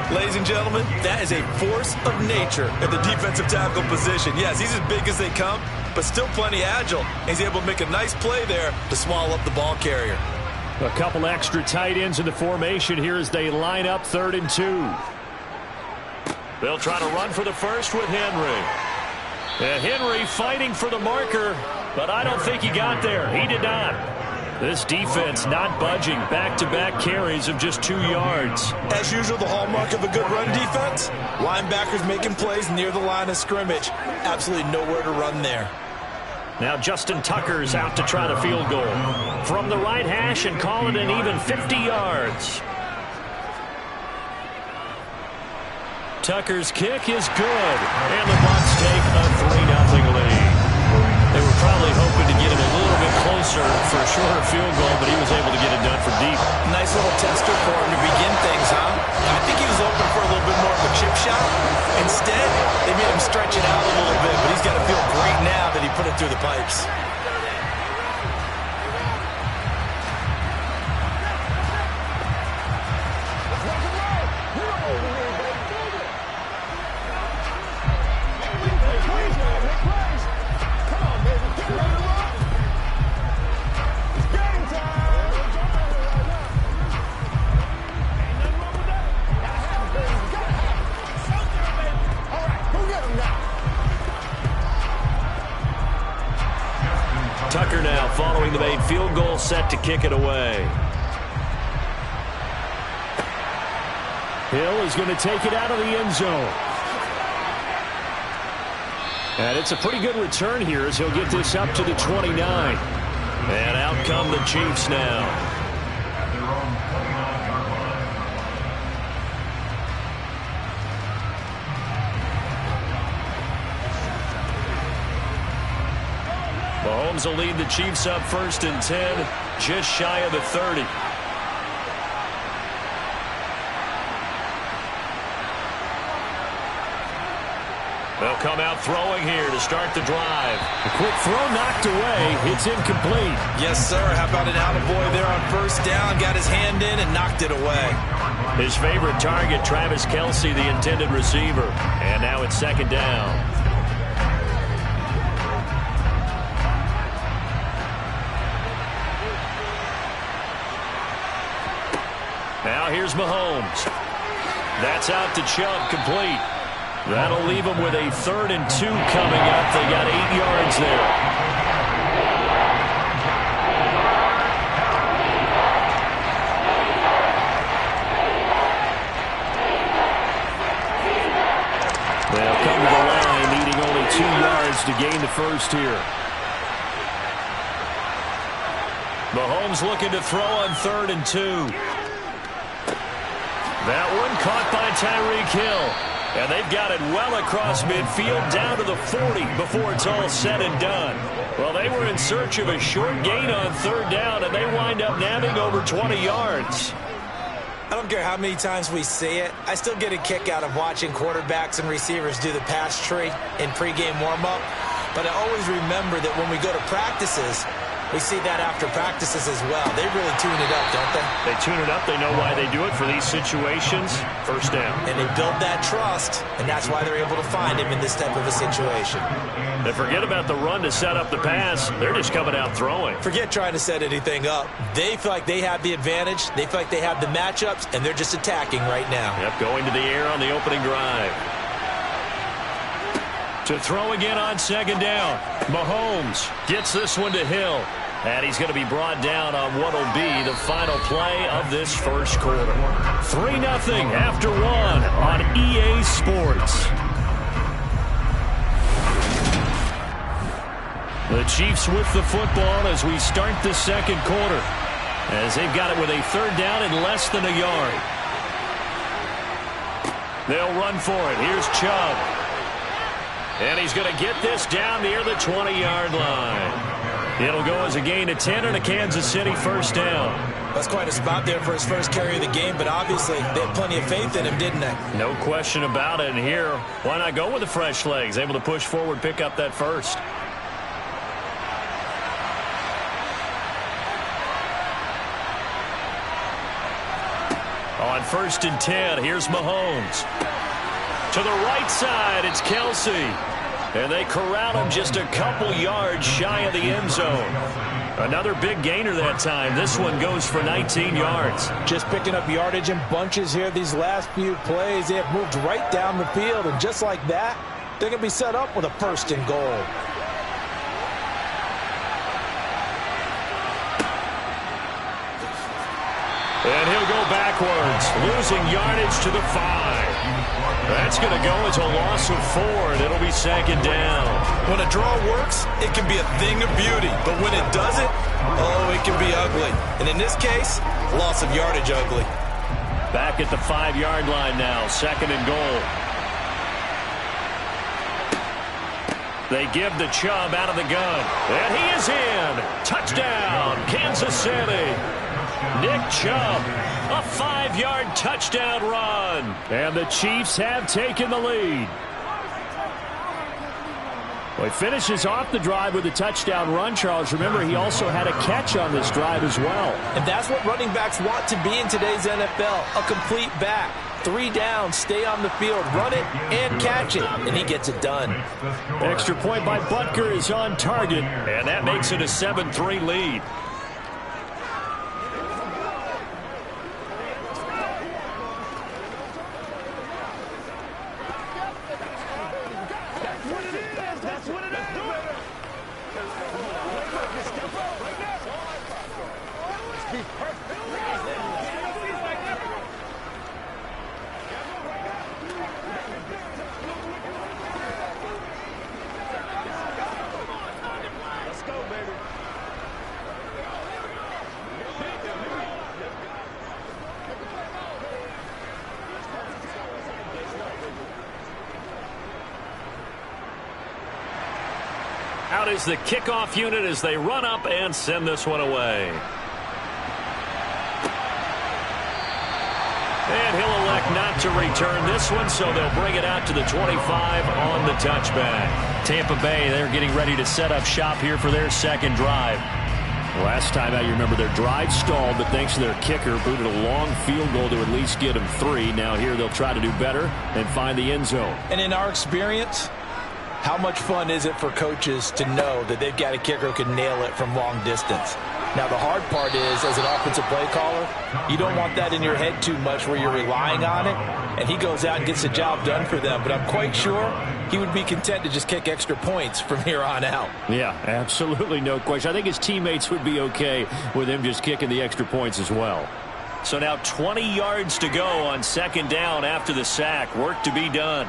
1. Ladies and gentlemen, that is a force of nature at the defensive tackle position. Yes, he's as big as they come, but still plenty agile. He's able to make a nice play there to swallow up the ball carrier. A couple extra tight ends in the formation here as they line up 3rd and 2. They'll try to run for the first with Henry. And Henry fighting for the marker, but I don't think he got there. He did not. This defense not budging. Back-to-back carries of just 2 yards. As usual, the hallmark of a good run defense, linebackers making plays near the line of scrimmage. Absolutely nowhere to run there. Now Justin Tucker's out to try the field goal. From the right hash and call it an even 50 yards. Tucker's kick is good. And the Bucs take a 3-0 lead. They were probably hoping to get him a little bit closer for a shorter field goal, but he was able to get it done from deep. Nice little tester for him to begin things, huh? I think he was open for a little bit more of a chip shot. Instead, they made him stretch it out a little bit, but he's got to feel great now that he put it through the pipes. Tucker now following the made field goal, set to kick it away. Hill is going to take it out of the end zone. And it's a pretty good return here as he'll get this up to the 29. And out come the Chiefs now. Mahomes will lead the Chiefs up 1st and 10, just shy of the 30. They'll come out throwing here to start the drive. A quick throw knocked away. It's incomplete. Yes, sir. How about an attaboy there on 1st down? Got his hand in and knocked it away. His favorite target, Travis Kelce, the intended receiver. And now it's 2nd down. Now here's Mahomes. That's out to Chubb, complete. That'll leave them with a 3rd and 2 coming up. They got 8 yards there. They'll come to the line, needing only 2 yards to gain the first here. Mahomes looking to throw on 3rd and 2. That one caught by Tyreek Hill. And they've got it well across midfield down to the 40 before it's all said and done. Well, they were in search of a short gain on 3rd down, and they wind up nabbing over 20 yards. I don't care how many times we see it. I still get a kick out of watching quarterbacks and receivers do the pass tree in pregame warm-up. But I always remember that when we go to practices, we see that after practices as well. They really tune it up, don't they? They tune it up. They know why they do it for these situations. First down. And they build that trust, and that's why they're able to find him in this type of a situation. And forget about the run to set up the pass. They're just coming out throwing. Forget trying to set anything up. They feel like they have the advantage. They feel like they have the matchups, and they're just attacking right now. Yep, going to the air on the opening drive. To throw again on 2nd down. Mahomes gets this one to Hill. And he's going to be brought down on what will be the final play of this first quarter. 3-0 after 1 on EA Sports. The Chiefs with the football as we start the second quarter. As they've got it with a 3rd down and less than a yard. They'll run for it. Here's Chubb. And he's going to get this down near the 20-yard line. It'll go as a gain of 10 and a Kansas City first down. That's quite a spot there for his first carry of the game, but obviously they had plenty of faith in him, didn't they? No question about it. And here, why not go with the fresh legs? Able to push forward, pick up that first. On 1st and 10, here's Mahomes. To the right side, it's Kelsey. And they corral him just a couple yards shy of the end zone. Another big gainer that time. This one goes for 19 yards. Just picking up yardage in bunches here these last few plays. They have moved right down the field, and just like that, they're going to be set up with a 1st and goal. And he'll go backwards, losing yardage to the 5. That's going to go as a loss of 4, and it'll be 2nd down. When a draw works, it can be a thing of beauty. But when it doesn't, oh, it can be ugly. And in this case, loss of yardage ugly. Back at the 5-yard line now, 2nd and goal. They give the Chubb out of the gun. And he is in. Touchdown, Kansas City. Nick Chubb, a 5-yard touchdown run. And the Chiefs have taken the lead. Well, he finishes off the drive with a touchdown run, Charles. Remember, he also had a catch on this drive as well. And that's what running backs want to be in today's NFL, a complete back. 3 down, stay on the field, run it, and catch it. And he gets it done. Extra point by Butker is on target, and that makes it a 7-3 lead. Out is the kickoff unit as they run up and send this one away. And he'll elect not to return this one, so they'll bring it out to the 25 on the touchback. Tampa Bay, they're getting ready to set up shop here for their second drive. Last time out, you remember their drive stalled, but thanks to their kicker, booted a long field goal to at least get them 3. Now here they'll try to do better and find the end zone. And in our experience, how much fun is it for coaches to know that they've got a kicker who can nail it from long distance? Now, the hard part is, as an offensive play caller, you don't want that in your head too much where you're relying on it, and he goes out and gets the job done for them. But I'm quite sure he would be content to just kick extra points from here on out. Yeah, absolutely no question. I think his teammates would be okay with him just kicking the extra points as well. So now 20 yards to go on second down after the sack. Work to be done.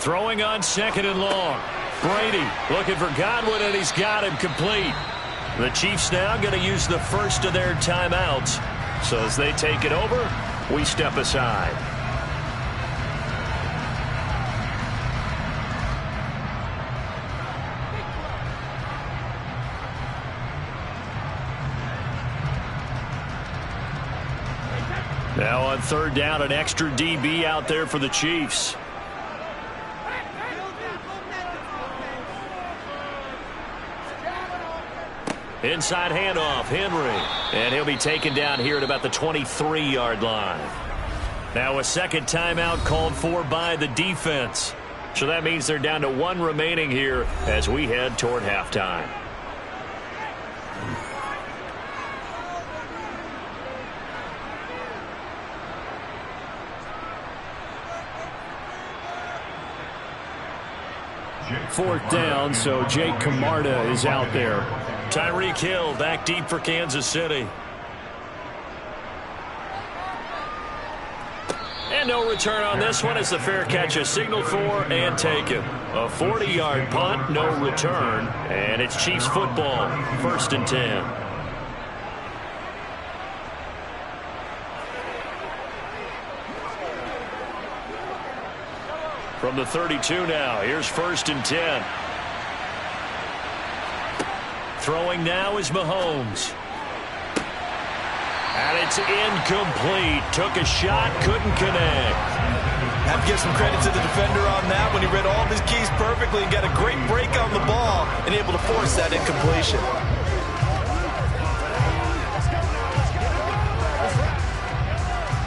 Throwing on second and long. Brady looking for Godwin, and he's got him complete. The Chiefs now going to use the first of their timeouts. So as they take it over, we step aside. Now on third down, an extra DB out there for the Chiefs. Inside handoff, Henry. And he'll be taken down here at about the 23-yard line. Now a second timeout called for by the defense. So that means they're down to one remaining here as we head toward halftime. Fourth down, so Jake Camarda is out there. Tyreek Hill back deep for Kansas City. And no return on this one as the fair catch is signaled for and taken. A 40-yard punt, no return, and it's Chiefs football, 1st and 10. From the 32 now, here's 1st and 10. Throwing now is Mahomes. And it's incomplete. Took a shot, couldn't connect. Have to give some credit to the defender on that when he read all of his keys perfectly and got a great break on the ball and able to force that incompletion.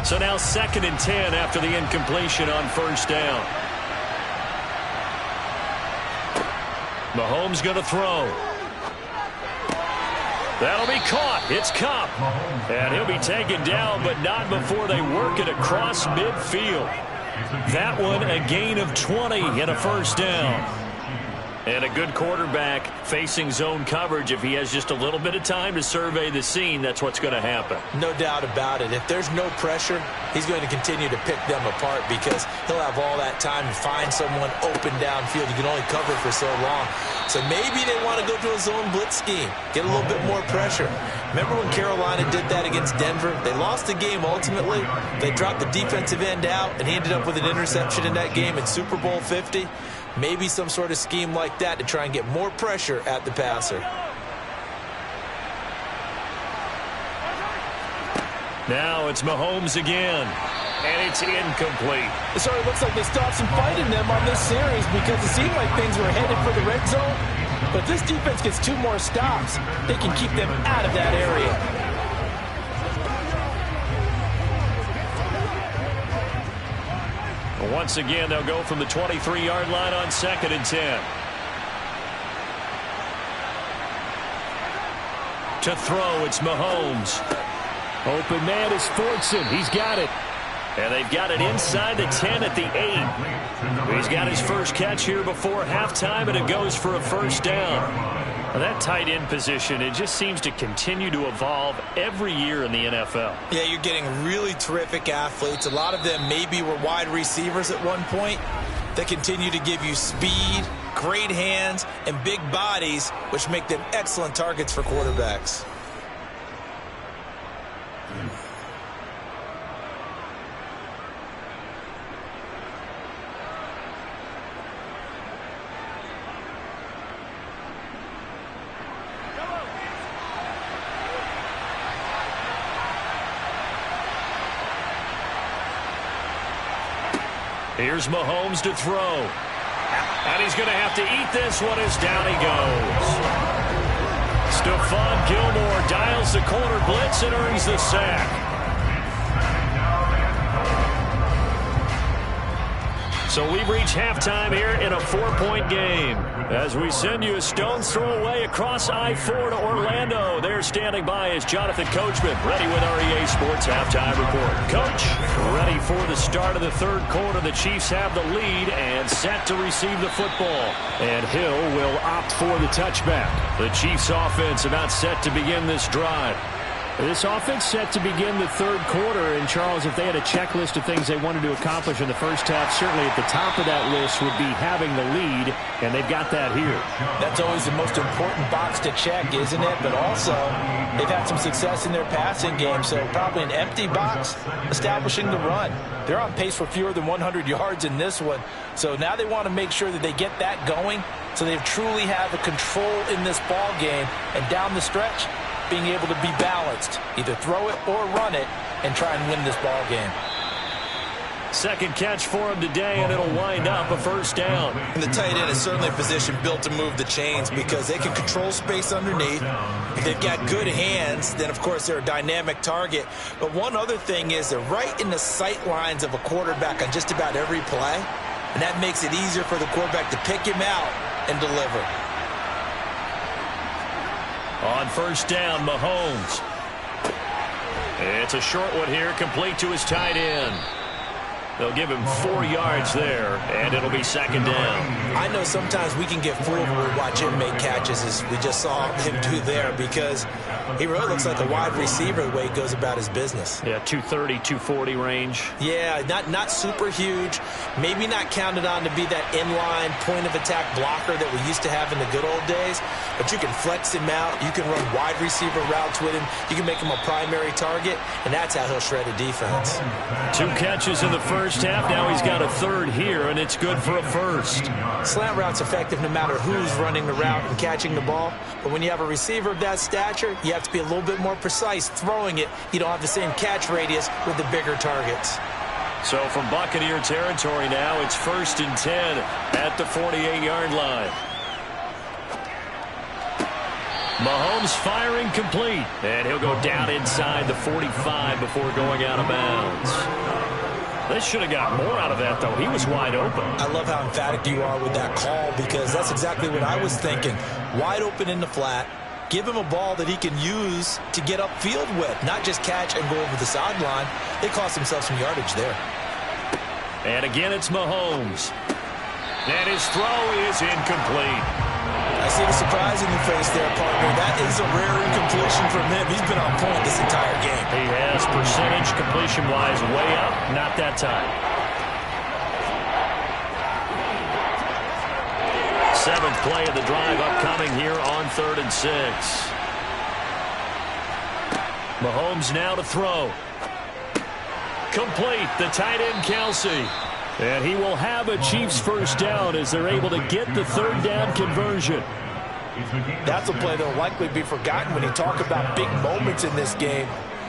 So now 2nd and 10 after the incompletion on 1st down. Mahomes going to throw. That'll be caught. It's Kupp. And he'll be taken down, but not before they work it across midfield. That one a gain of 20 and a 1st down. And a good quarterback facing zone coverage. If he has just a little bit of time to survey the scene, that's what's going to happen. No doubt about it. If there's no pressure, he's going to continue to pick them apart because he'll have all that time to find someone open downfield. You can only cover for so long. So maybe they want to go to a zone blitz scheme, get a little bit more pressure. Remember when Carolina did that against Denver? They lost the game ultimately. They dropped the defensive end out, and he ended up with an interception in that game in Super Bowl 50. Maybe some sort of scheme like that to try and get more pressure at the passer. Now it's Mahomes again. And it's incomplete. It sort of looks like they still have some fight in them on this series because it seemed like things were headed for the red zone. But if this defense gets 2 more stops, they can keep them out of that area. Once again, they'll go from the 23-yard line on 2nd and 10. To throw, it's Mahomes. Open man is Fortson. He's got it. And they've got it inside the 10 at the 8. He's got his first catch here before halftime, and it goes for a 1st down. Well, that tight end position, it just seems to continue to evolve every year in the NFL. Yeah, you're getting really terrific athletes. A lot of them maybe were wide receivers at one point. They continue to give you speed, great hands, and big bodies, which make them excellent targets for quarterbacks. Here's Mahomes to throw. And he's going to have to eat this one as down he goes. Stephon Gilmore dials the corner blitz and earns the sack. So we've reached halftime here in a 4-point game. As we send you a stone's throw away across I-4 to Orlando. There standing by is Jonathan Coachman, ready with our EA Sports Halftime Report. Coach, ready for the start of the third quarter. The Chiefs have the lead and set to receive the football. And Hill will opt for the touchback. The Chiefs offense about set to begin this drive. This offense set to begin the third quarter, and Charles, if they had a checklist of things they wanted to accomplish in the first half, certainly at the top of that list would be having the lead, and they've got that here. That's always the most important box to check, isn't it? But also, they've had some success in their passing game, so probably an empty box establishing the run. They're on pace for fewer than 100 yards in this one, so now they want to make sure that they get that going so they truly have the control in this ball game, and down the stretch, being able to be balanced, either throw it or run it, and try and win this ball game. Second catch for him today, and it'll wind up a first down. And the tight end is certainly a position built to move the chains because they can control space underneath. If they've got good hands, then, of course, they're a dynamic target. But one other thing is they're right in the sight lines of a quarterback on just about every play, and that makes it easier for the quarterback to pick him out and deliver. On first down, Mahomes. It's a short one here, complete to his tight end. They'll give him 4 yards there, and it'll be second down. I know sometimes we can get fooled when we watch him make catches, as we just saw him do there, because he really looks like a wide receiver the way he goes about his business. Yeah, 230, 240 range. Yeah, not super huge. Maybe not counted on to be that inline point-of-attack blocker that we used to have in the good old days, but you can flex him out. You can run wide receiver routes with him. You can make him a primary target, and that's how he'll shred a defense. 2 catches in the first half. Now he's got a third here, and it's good for a first. Slant route's effective no matter who's running the route and catching the ball. But when you have a receiver of that stature, you have to be a little bit more precise throwing it. You don't have the same catch radius with the bigger targets. So from Buccaneer territory now, it's 1st and 10 at the 48-yard line. Mahomes firing complete, and he'll go down inside the 45 before going out of bounds. They should have got more out of that, though. He was wide open. I love how emphatic you are with that call, because that's exactly what I was thinking. Wide open in the flat. Give him a ball that he can use to get upfield with, not just catch and go over the sideline. They cost themselves some yardage there. And again, it's Mahomes. And his throw is incomplete. I see the surprise in your face there, partner. That is a rare incompletion from him. He's been on point this entire game. He has percentage completion-wise way up. Not that time. 7th play of the drive upcoming here on 3rd and 6. Mahomes now to throw. Complete. The tight end, Kelsey. And he will have a Chiefs first down as they're able to get the 3rd down conversion. That's a play that will likely be forgotten when you talk about big moments in this game.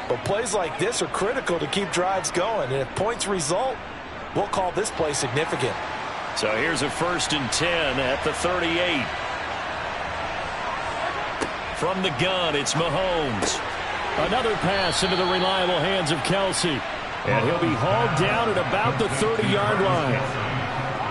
But plays like this are critical to keep drives going. And if points result, we'll call this play significant. So here's a 1st and 10 at the 38. From the gun, it's Mahomes. Another pass into the reliable hands of Kelsey. And he'll be hauled down at about the 30-yard line.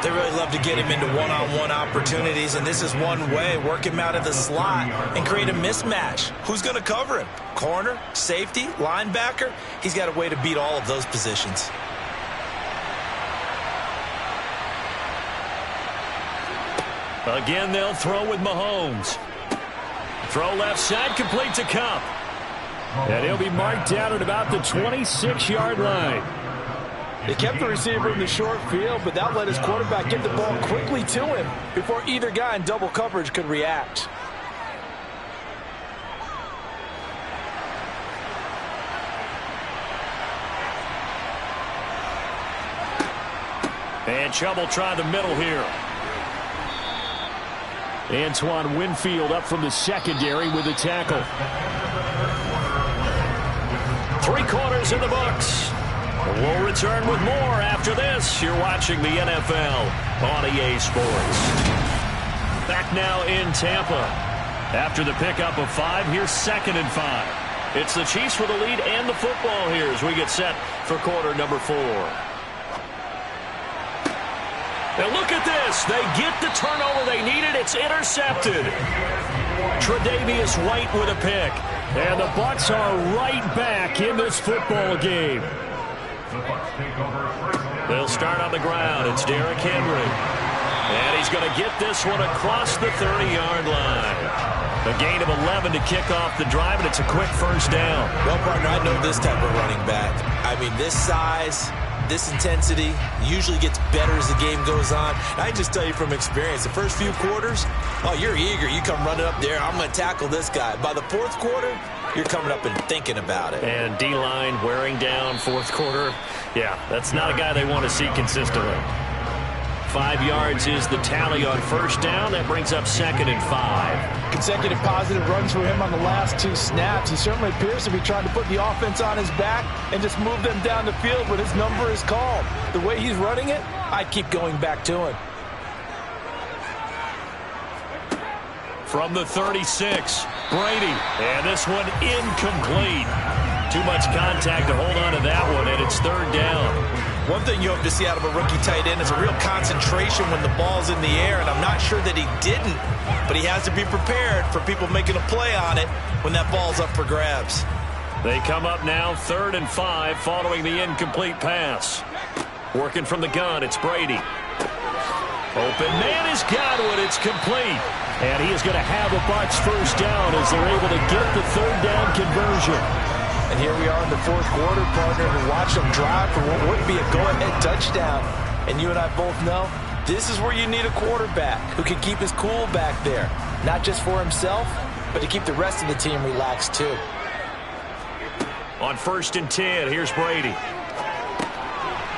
They really love to get him into one-on-one opportunities, and this is one way. Work him out of the slot and create a mismatch. Who's going to cover him? Corner, safety, linebacker? He's got a way to beat all of those positions. Again, they'll throw with Mahomes. Throw left side, complete to Kupp. And he'll be marked down at about the 26-yard line. They kept the receiver in the short field, but that let his quarterback get the ball quickly to him before either guy in double coverage could react. And Chubb will try the middle here. Antoine Winfield up from the secondary with a tackle. 3 quarters in the books. We'll return with more after this You're watching the NFL on EA Sports. Back now in Tampa. After the pickup of 5, here's 2nd and 5. It's the Chiefs with the lead and the football here as we get set for quarter number 4. And look at this. They get the turnover they needed. It's intercepted. Tre'Davious White with a pick. And the Bucs are right back in this football game. They'll start on the ground. It's Derrick Henry. And he's going to get this one across the 30-yard line. A gain of 11 to kick off the drive, and it's a quick first down. Well, partner, I know this type of running back. I mean, this size, this intensity usually gets better as the game goes on. And I just tell you from experience, the first few quarters, oh, you're eager. You come running up there, I'm going to tackle this guy. By the 4th quarter, you're coming up and thinking about it. And D-line wearing down 4th quarter. Yeah, that's not a guy they want to see consistently. 5 yards is the tally on first down. That brings up 2nd and 5. Consecutive positive runs for him on the last 2 snaps. He certainly appears to be trying to put the offense on his back and just move them down the field when his number is called. The way he's running it, I keep going back to him. From the 36, Brady. And this one incomplete. Too much contact to hold on to that one, and it's 3rd down. One thing you hope to see out of a rookie tight end is a real concentration when the ball's in the air, and I'm not sure that he didn't, but he has to be prepared for people making a play on it when that ball's up for grabs. They come up now 3rd and 5 following the incomplete pass. Working from the gun, it's Brady. Open man is Godwin. It's complete. And he is going to have a Bucs first down as they're able to get the 3rd down conversion. And here we are in the 4th quarter, partner, and watch them drive for what would be a go-ahead touchdown. And you and I both know this is where you need a quarterback who can keep his cool back there. Not just for himself, but to keep the rest of the team relaxed too. On 1st and 10, here's Brady.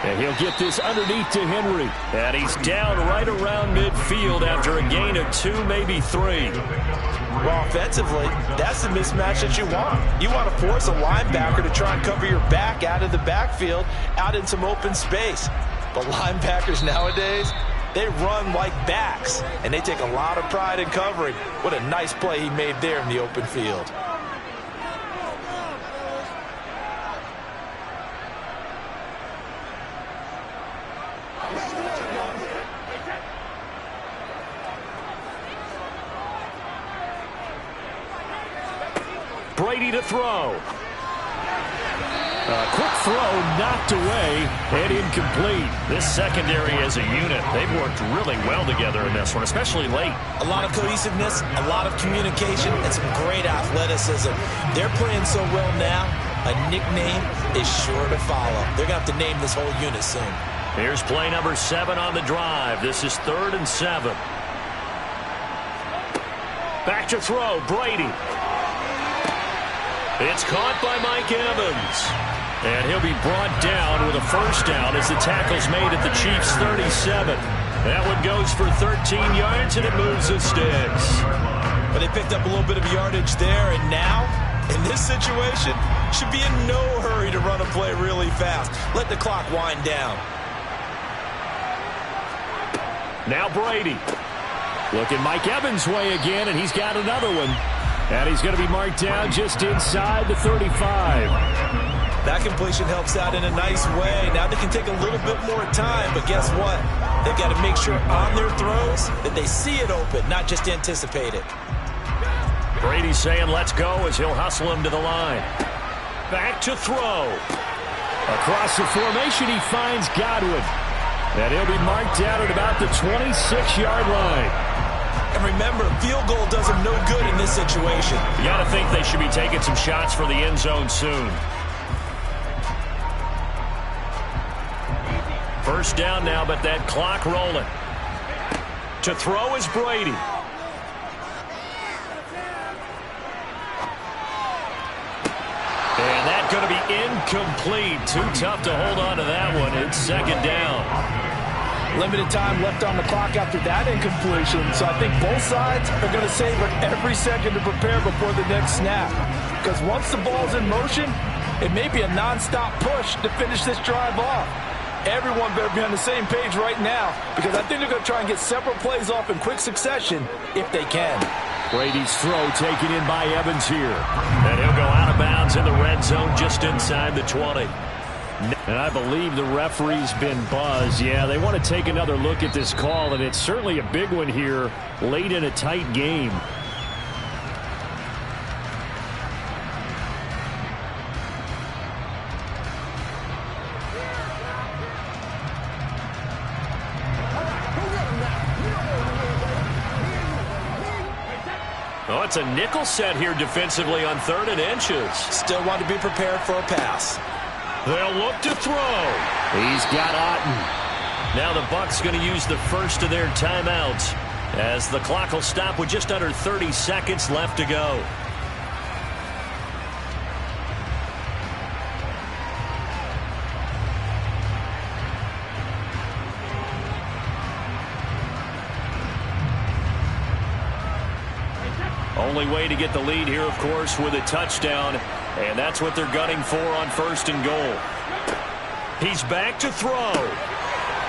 And he'll get this underneath to Henry. And he's down right around midfield after a gain of 2, maybe 3. Well, offensively, that's the mismatch that you want. You want to force a linebacker to try and cover your back out of the backfield, out in some open space. But linebackers nowadays, they run like backs, and they take a lot of pride in covering. What a nice play he made there in the open field. Brady to throw. A quick throw knocked away and incomplete. This secondary as a unit, they've worked really well together in this one, especially late. A lot of cohesiveness, a lot of communication, and some great athleticism. They're playing so well now, a nickname is sure to follow. They're going to have to name this whole unit soon. Here's play number 7 on the drive. This is 3rd and 7. Back to throw, Brady. It's caught by Mike Evans. And he'll be brought down with a first down as the tackle's made at the Chiefs' 37. That one goes for 13 yards, and it moves the sticks. But they picked up a little bit of yardage there, and now, in this situation, should be in no hurry to run a play really fast. Let the clock wind down. Now Brady. Looking Mike Evans' way again, and he's got another one. And he's going to be marked down just inside the 35. That completion helps out in a nice way. Now they can take a little bit more time, but guess what? They've got to make sure on their throws that they see it open, not just anticipate it. Brady's saying let's go as he'll hustle him to the line. Back to throw. Across the formation, he finds Godwin. And he'll be marked down at about the 26-yard line. And remember, field goal does them no good in this situation. You got to think they should be taking some shots for the end zone soon. First down now, but that clock rolling. To throw is Brady. And that's going to be incomplete. Too tough to hold on to that one. It's 2nd down. Limited time left on the clock after that incompletion, so I think both sides are going to savor every second to prepare before the next snap. Because once the ball's in motion, it may be a nonstop push to finish this drive off. everyone better be on the same page right now, because I think they're going to try and get several plays off in quick succession if they can. Brady's throw taken in by Evans here. And he'll go out of bounds in the red zone just inside the 20. And I believe the referee's been buzzed. Yeah, they want to take another look at this call, and it's certainly a big one here late in a tight game. Oh, it's a nickel set here defensively on 3rd and inches. Still want to be prepared for a pass. They'll look to throw. He's got Otten. Now the Bucs going to use the first of their timeouts as the clock will stop with just under 30 seconds left to go. Only way to get the lead here, of course, with a touchdown, and that's what they're gunning for on 1st and goal. He's back to throw.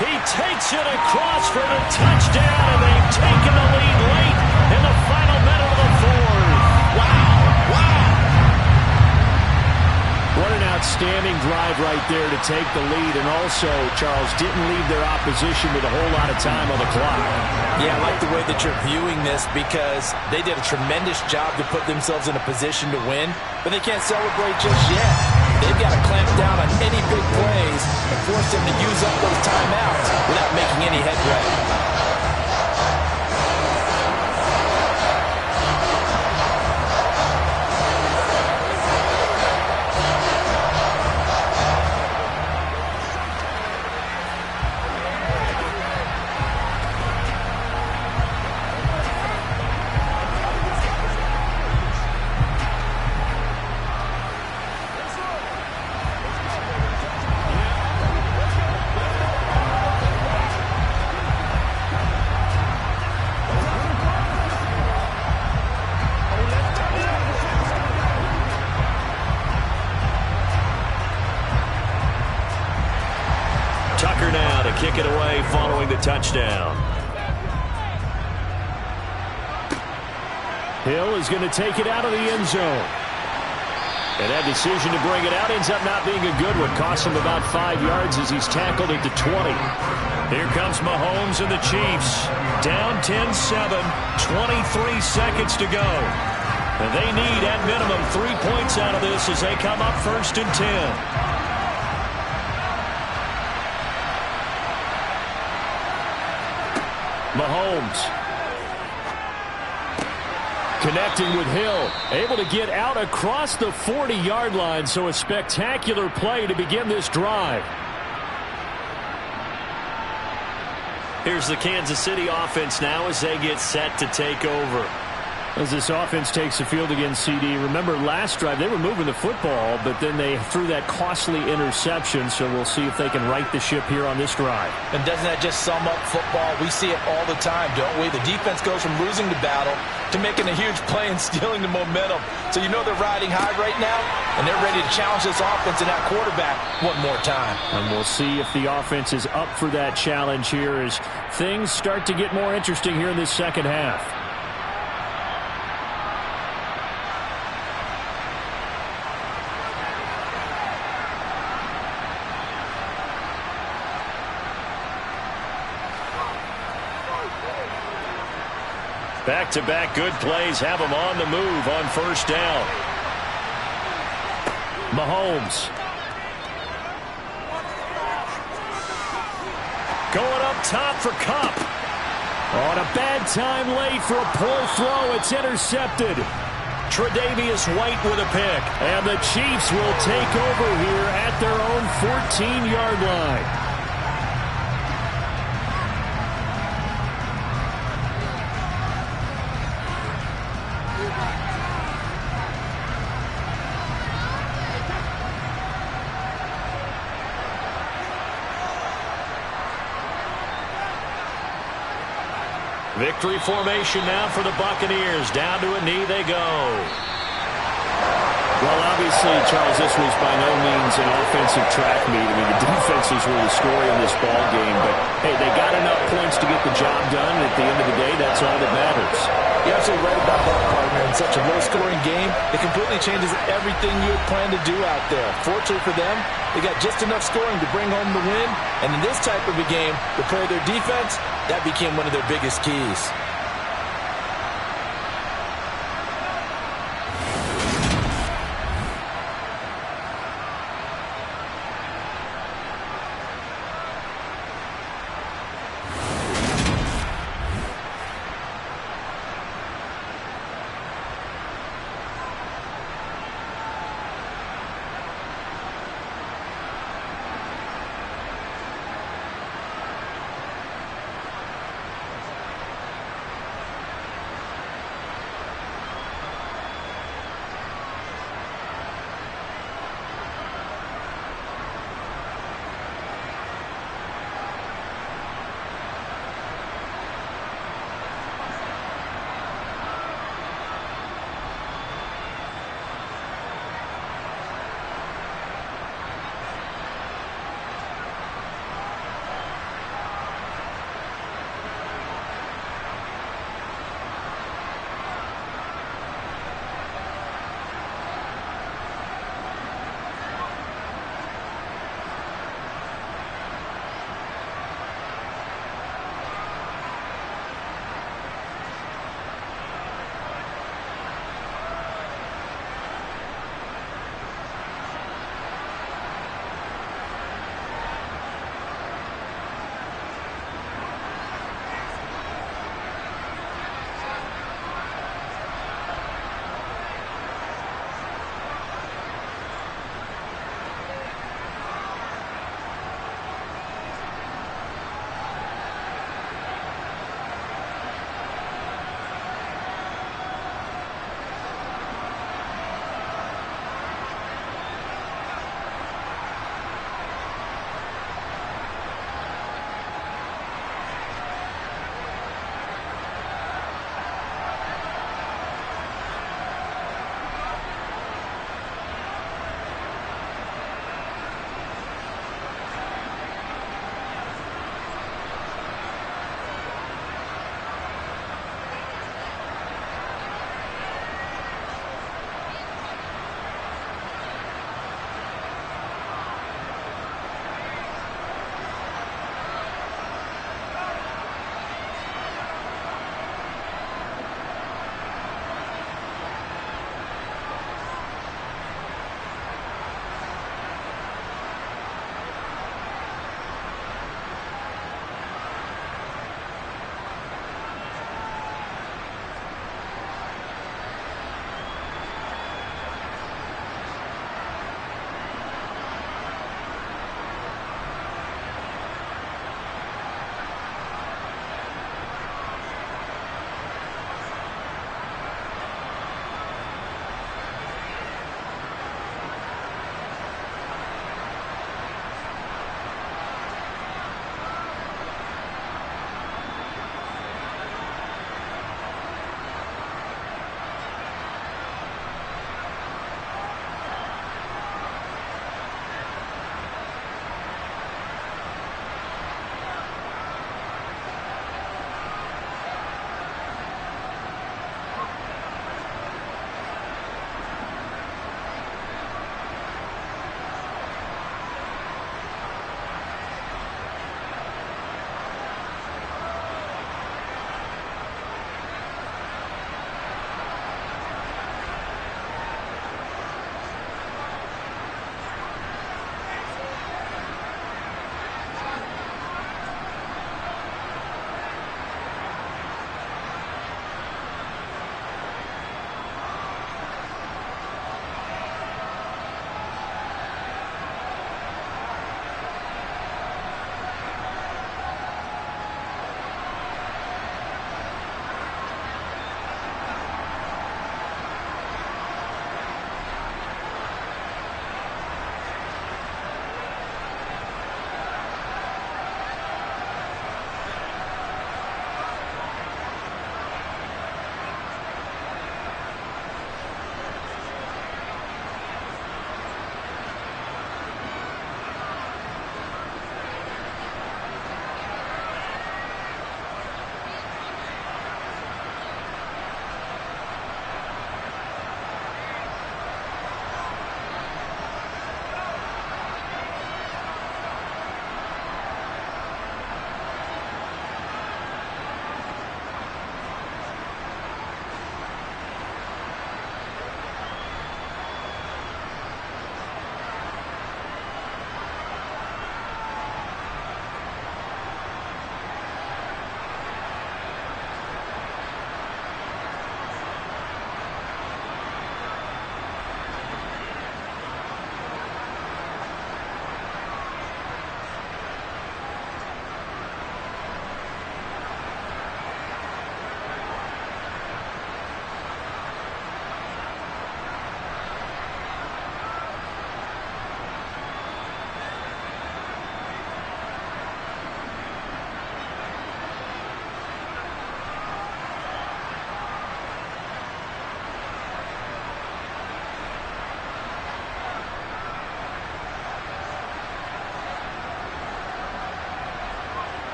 He takes it across for the touchdown, and they've taken the lead late in the final minute of the 4th. Wow! Wow! What an outstanding drive right there to take the lead, and also, Charles, didn't leave their opposition with a whole lot of time on the clock. Yeah, I like the way that you're viewing this, because they did a tremendous job to put themselves in a position to win, but they can't celebrate just yet. They've got to clamp down on any big plays and force them to use up those timeouts without making any headway. Tucker now to kick it away following the touchdown. Hill is going to take it out of the end zone. And that decision to bring it out ends up not being a good one. Costs him about 5 yards as he's tackled at the 20. Here comes Mahomes and the Chiefs. Down 10-7, 23 seconds to go. And they need, at minimum, 3 points out of this as they come up 1st and 10. Mahomes connecting with Hill, able to get out across the 40-yard line, so a spectacular play to begin this drive. Here's the Kansas City offense now as they get set to take over. As this offense takes the field against CD, remember last drive they were moving the football, but then they threw that costly interception, so we'll see if they can right the ship here on this drive. And doesn't that just sum up football? We see it all the time, don't we? The defense goes from losing the battle to making a huge play and stealing the momentum. So you know they're riding high right now, and they're ready to challenge this offense and that quarterback one more time. And we'll see if the offense is up for that challenge here as things start to get more interesting here in this second half. Back-to-back good plays have them on the move on 1st down. Mahomes going up top for Kupp. On a bad time late for a poor throw. It's intercepted. Tre'Davious White with a pick. And the Chiefs will take over here at their own 14-yard line. Victory formation now for the Buccaneers. Down to a knee they go. Well, obviously, Charles, this was by no means an offensive track meet. I mean, the defenses were the story in this ball game. But, hey, they got enough points to get the job done. And at the end of the day, that's all that matters. You're absolutely right about that, partner. In such a low-scoring game, it completely changes everything you had planned to do out there. Fortunately for them, they got just enough scoring to bring home the win. And in this type of a game, to play their defense, that became one of their biggest keys.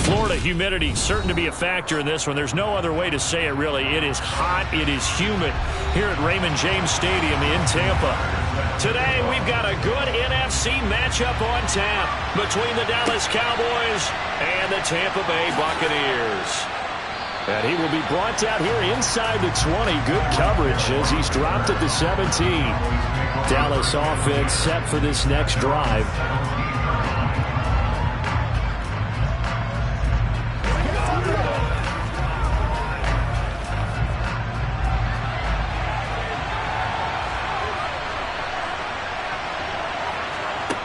Florida humidity certain to be a factor in this one. There's no other way to say it, really. It is hot. It is humid here at Raymond James Stadium in Tampa. Today, we've got a good NFC matchup on tap between the Dallas Cowboys and the Tampa Bay Buccaneers. And he will be brought down here inside the 20. Good coverage as he's dropped at the 17. Dallas offense set for this next drive.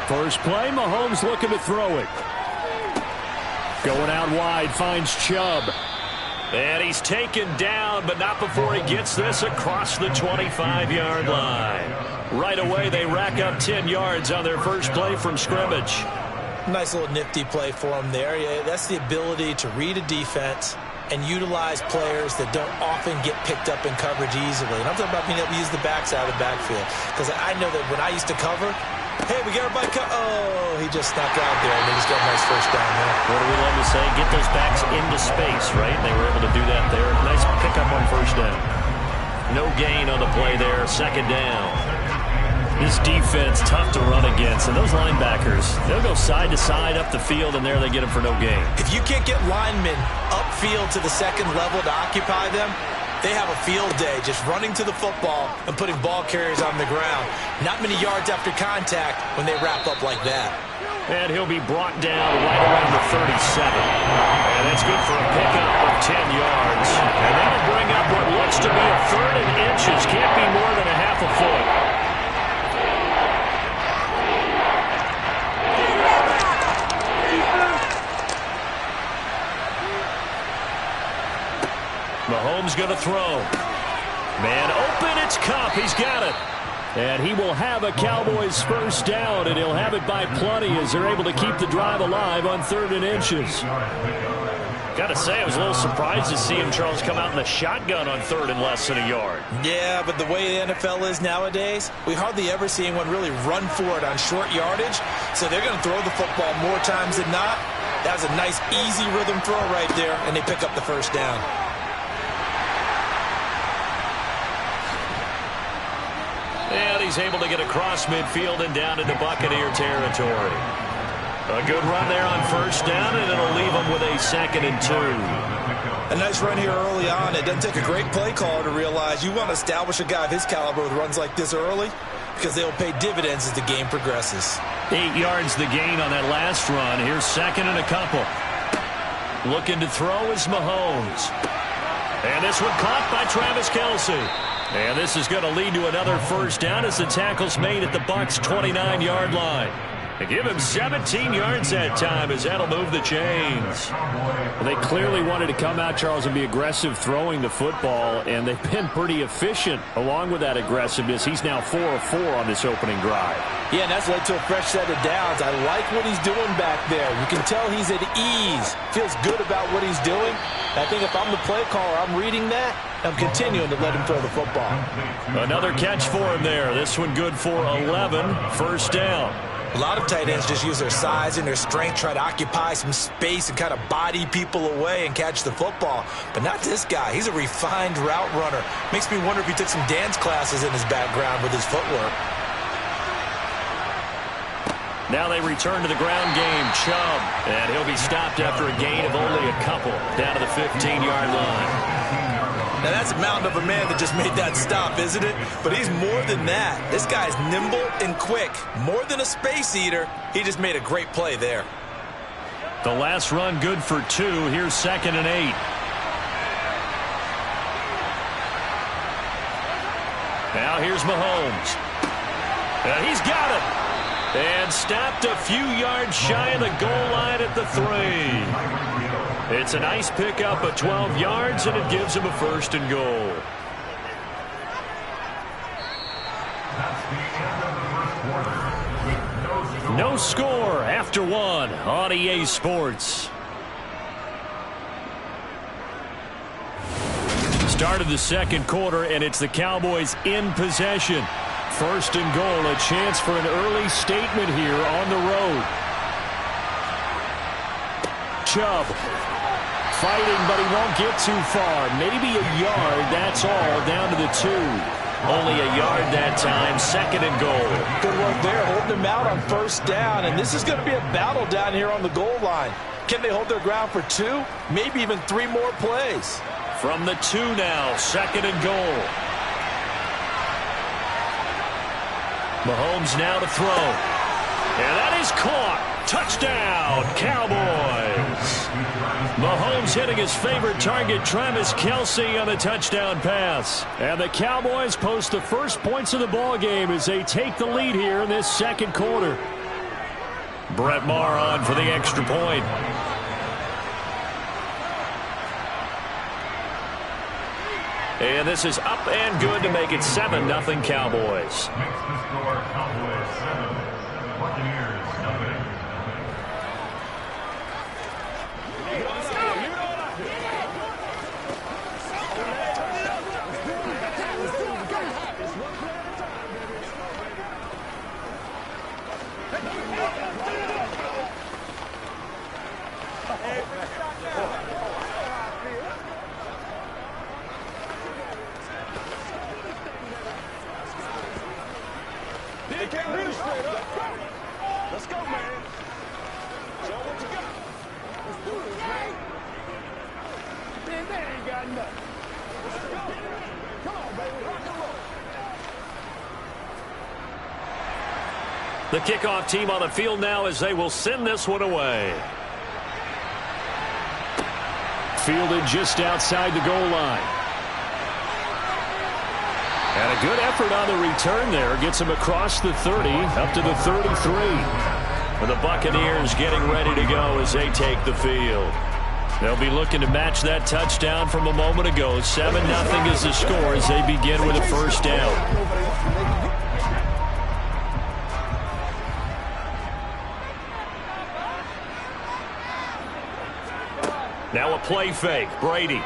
First play, Mahomes looking to throw it. Going out wide, finds Chubb. And he's taken down, but not before he gets this across the 25-yard line. Right away, they rack up 10 yards on their first play from scrimmage. Nice little nifty play for him there. Yeah, that's the ability to read a defense and utilize players that don't often get picked up in coverage easily. And I'm talking about being able to use the backs out of the backfield. Because I know that when I used to cover, hey, we got everybody oh, he just snuck out there, and they just got a nice first down there. What do we love to say? Get those backs into space, right? They were able to do that there. Nice pickup on first down. No gain on the play there. Second down. This defense, tough to run against. And those linebackers, they'll go side to side up the field, and there they get them for no gain. If you can't get linemen upfield to the second level to occupy them, they have a field day just running to the football and putting ball carriers on the ground. Not many yards after contact when they wrap up like that. And he'll be brought down right around the 37. And that's good for a pickup of 10 yards. And that'll bring up what looks to be a third and inches. Can't be more than a half a foot. Mahomes going to throw. Man open, it's Kupp. He's got it. And he will have a Cowboys first down, and he'll have it by plenty as they're able to keep the drive alive on third and inches. Got to say, I was a little surprised to see him, Charles, come out in the shotgun on third and less than a yard. Yeah, but the way the NFL is nowadays, we hardly ever see anyone really run for it on short yardage. So they're going to throw the football more times than not. That was a nice, easy rhythm throw right there, and they pick up the first down. And he's able to get across midfield and down into Buccaneer territory. A good run there on first down, and it'll leave him with a 2nd and 2. A nice run here early on. It doesn't take a great play caller to realize you want to establish a guy of his caliber with runs like this early because they'll pay dividends as the game progresses. 8 yards the gain on that last run. Here's 2nd and a couple. Looking to throw is Mahomes. And this one caught by Travis Kelce. And this is going to lead to another first down as the tackle's made at the Bucs' 29-yard line. They give him 17 yards that time as that'll move the chains. Well, they clearly wanted to come out, Charles, and be aggressive throwing the football, and they've been pretty efficient along with that aggressiveness. He's now 4 of 4 on this opening drive. Yeah, and that's led to a fresh set of downs. I like what he's doing back there. You can tell he's at ease. Feels good about what he's doing. I think if I'm the play caller, I'm reading that. I'm continuing to let him throw the football. Another catch for him there. This one good for 11. First down. A lot of tight ends just use their size and their strength, try to occupy some space and kind of body people away and catch the football. But not this guy. He's a refined route runner. Makes me wonder if he took some dance classes in his background with his footwork. Now they return to the ground game. Chubb. And he'll be stopped after a gain of only a couple down to the 15-yard line. Now, that's a mountain of a man that just made that stop, isn't it? But he's more than that. This guy's nimble and quick. More than a space eater. He just made a great play there. The last run good for 2. Here's 2nd and 8. Now here's Mahomes. And he's got it. And stopped a few yards shy of the goal line at the 3. It's a nice pickup of 12 yards, and it gives him a 1st and goal. No score after 1 on EA Sports. Start of the second quarter, and it's the Cowboys in possession. 1st and goal, a chance for an early statement here on the road. Chubb. Fighting, but he won't get too far. Maybe a yard, that's all, down to the 2. Only a yard that time, 2nd and goal. Good work there, holding them out on 1st down, and this is going to be a battle down here on the goal line. Can they hold their ground for 2? Maybe even 3 more plays. From the 2 now, 2nd and goal. Mahomes now to throw. And that is caught. Touchdown, Cowboys. Mahomes hitting his favorite target, Travis Kelce, on a touchdown pass. And the Cowboys post the first points of the ball game as they take the lead here in this 2nd quarter. Brett Maher on for the extra point. And this is up and good to make it 7-0 Cowboys. Makes the score Cowboys 7, Buccaneers nothing. Let's go, man. Show what you got. Let's do this, man. Man, they ain't got nothing. Let's go. Come on, baby. Rock and roll. The kickoff team on the field now as they will send this one away. Fielded just outside the goal line. And a good effort on the return there. Gets him across the 30, up to the 33. And the Buccaneers getting ready to go as they take the field. They'll be looking to match that touchdown from a moment ago. 7-0 is the score as they begin with a 1st down. Now a play fake. Brady.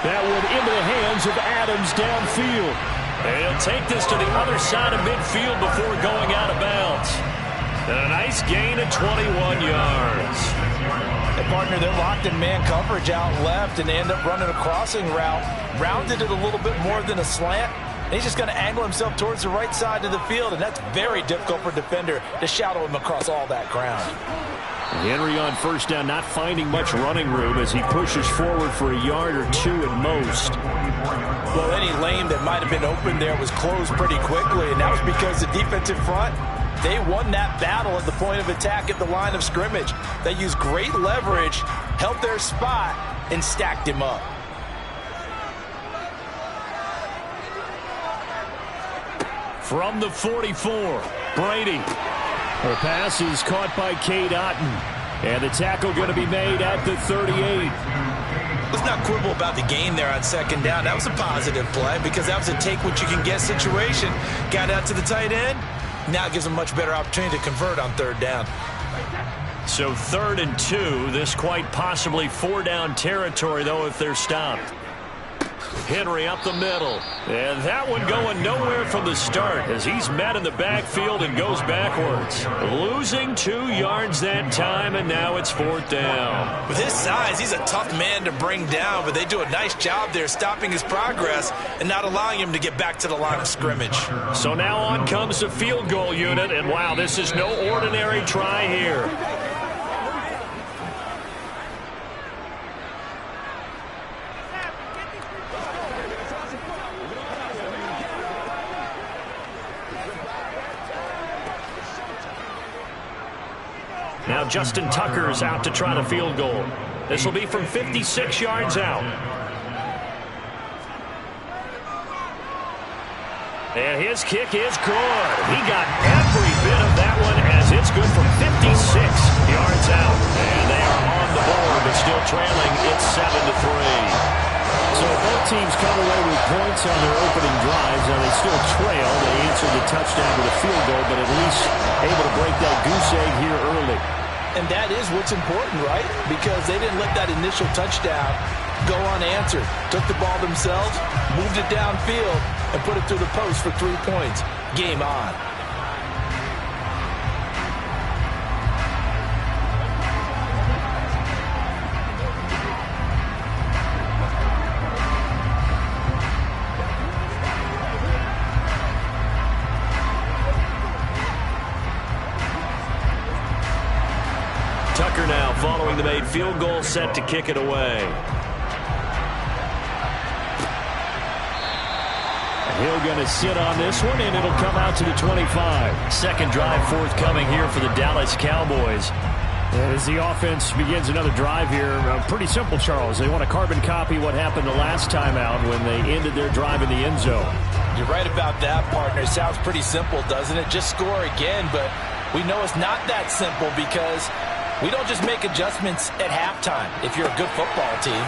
That one into the hands of Adams downfield. And he'll take this to the other side of midfield before going out of bounds. And a nice gain of 21 yards. Hey, partner, they're locked in man coverage out left, and they end up running a crossing route. Rounded it a little bit more than a slant. And he's just going to angle himself towards the right side of the field, and that's very difficult for a defender to shadow him across all that ground. Henry on 1st down, not finding much running room as he pushes forward for a yard or 2 at most. Well, any lane that might have been open there was closed pretty quickly, and that was because the defensive front, they won that battle at the point of attack at the line of scrimmage. They used great leverage, held their spot, and stacked him up. From the 44, Brady. The pass is caught by Cade Otton. And the tackle going to be made at the 38. Let's not quibble about the gain there on 2nd down. That was a positive play because that was a take-what-you-can-get situation. Got out to the tight end. Now it gives them a much better opportunity to convert on 3rd down. So 3rd and 2. This quite possibly 4-down territory, though, if they're stopped. Henry up the middle. And that one going nowhere from the start as he's met in the backfield and goes backwards. Losing 2 yards that time, and now it's 4th down. With his size, he's a tough man to bring down, but they do a nice job there stopping his progress and not allowing him to get back to the line of scrimmage. So now on comes the field goal unit, and wow, this is no ordinary try here. Now Justin Tucker's out to try the field goal. This will be from 56 yards out. And his kick is good. He got every bit of that one as it's good from 56 yards out. And they are on the board, but still trailing. It's 7-3. So both teams come away with points on their opening drives. Now they still trail. They answered the touchdown with a field goal, but at least able to break that goose egg here early. And that is what's important, right? Because they didn't let that initial touchdown go unanswered. Took the ball themselves, moved it downfield, and put it through the post for 3 points. Game on. kicker now following the made field goal, set to kick it away. Hill going to sit on this one, and it'll come out to the 25. Second drive forthcoming here for the Dallas Cowboys. As the offense begins another drive here, pretty simple, Charles. They want to carbon copy what happened the last time out when they ended their drive in the end zone. You're right about that, partner. It sounds pretty simple, doesn't it? Just score again, but we know it's not that simple because we don't just make adjustments at halftime if you're a good football team.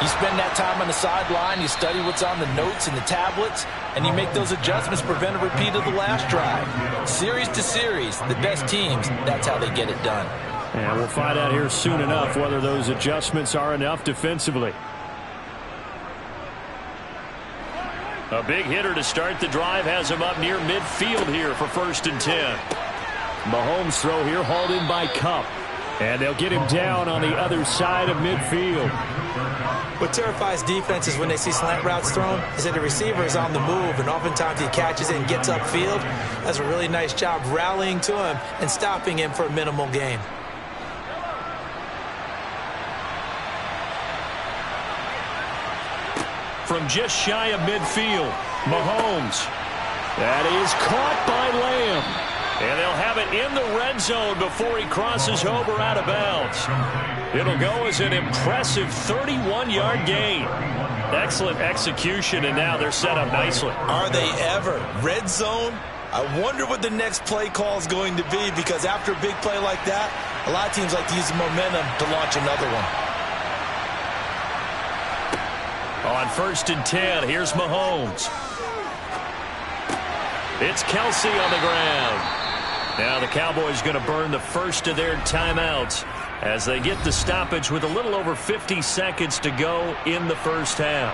You spend that time on the sideline, you study what's on the notes and the tablets, and you make those adjustments to prevent a repeat of the last drive. Series to series, the best teams, that's how they get it done. And we'll find out here soon enough whether those adjustments are enough defensively. A big hitter to start the drive has him up near midfield here for 1st and 10. Mahomes' throw here hauled in by Kupp. And they'll get him down on the other side of midfield. What terrifies defenses when they see slant routes thrown is that the receiver is on the move, and oftentimes he catches it and gets upfield. Does a really nice job rallying to him and stopping him for a minimal gain. From just shy of midfield, Mahomes. That is caught by Lamb. And they'll have it in the red zone before he crosses over out of bounds. It'll go as an impressive 31-yard gain. Excellent execution, and now they're set up nicely. Are they ever? Red zone? I wonder what the next play call is going to be, because after a big play like that, a lot of teams like to use the momentum to launch another one. On 1st and 10, here's Mahomes. It's Kelsey on the ground. Now the Cowboys going to burn the first of their timeouts as they get the stoppage with a little over 50 seconds to go in the first half.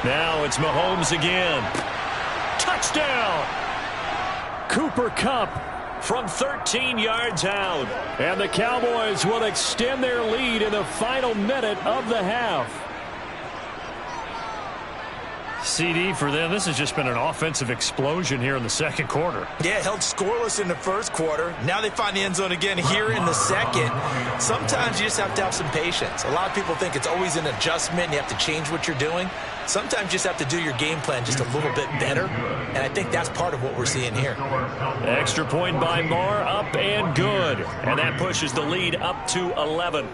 Now it's Mahomes again. Touchdown! Cooper Kupp from 13 yards out. And the Cowboys will extend their lead in the final minute of the half. CD for them. This has just been an offensive explosion here in the second quarter. Yeah, held scoreless in the first quarter. Now they find the end zone again here in the second. Sometimes you just have to have some patience. A lot of people think it's always an adjustment. You have to change what you're doing. Sometimes you just have to do your game plan just a little bit better. And I think that's part of what we're seeing here. Extra point by Marr, up and good. And that pushes the lead up to 11.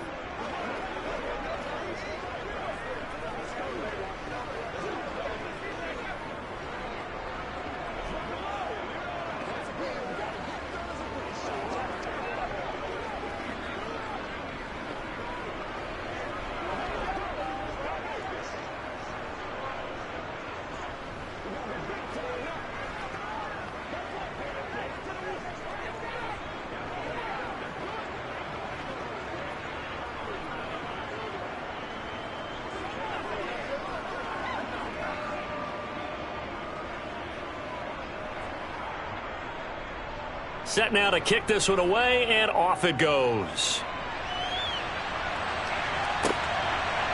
Set now to kick this one away, and off it goes.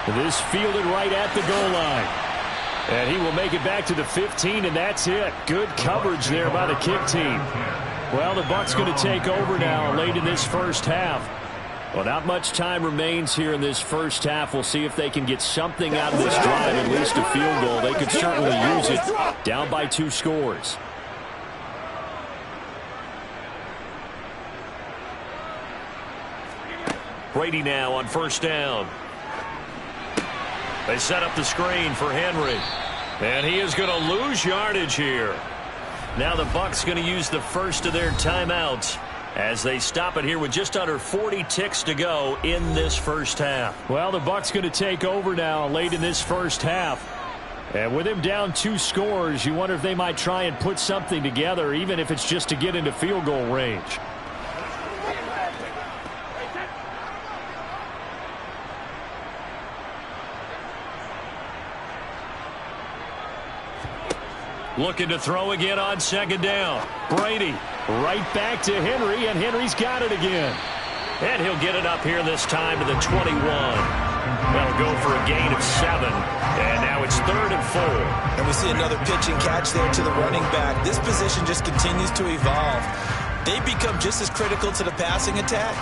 This fielded right at the goal line. And he will make it back to the 15, and that's it. Good coverage there by the kick team. Well, the Bucs going to take over now late in this first half. Well, not much time remains here in this first half. We'll see if they can get something out of this drive, at least a field goal. They could certainly use it. Down by 2 scores. Brady now on first down. They set up the screen for Henry. And he is going to lose yardage here. Now the Bucs going to use the first of their timeouts as they stop it here with just under 40 ticks to go in this first half. Well, the Bucs going to take over now late in this first half. And with him down 2 scores, you wonder if they might try and put something together, even if it's just to get into field goal range. Looking to throw again on second down. Brady right back to Henry, and Henry's got it again. And he'll get it up here this time to the 21. That'll go for a gain of 7. And now it's 3rd and 4. And we see another pitch and catch there to the running back. This position just continues to evolve. They become just as critical to the passing attack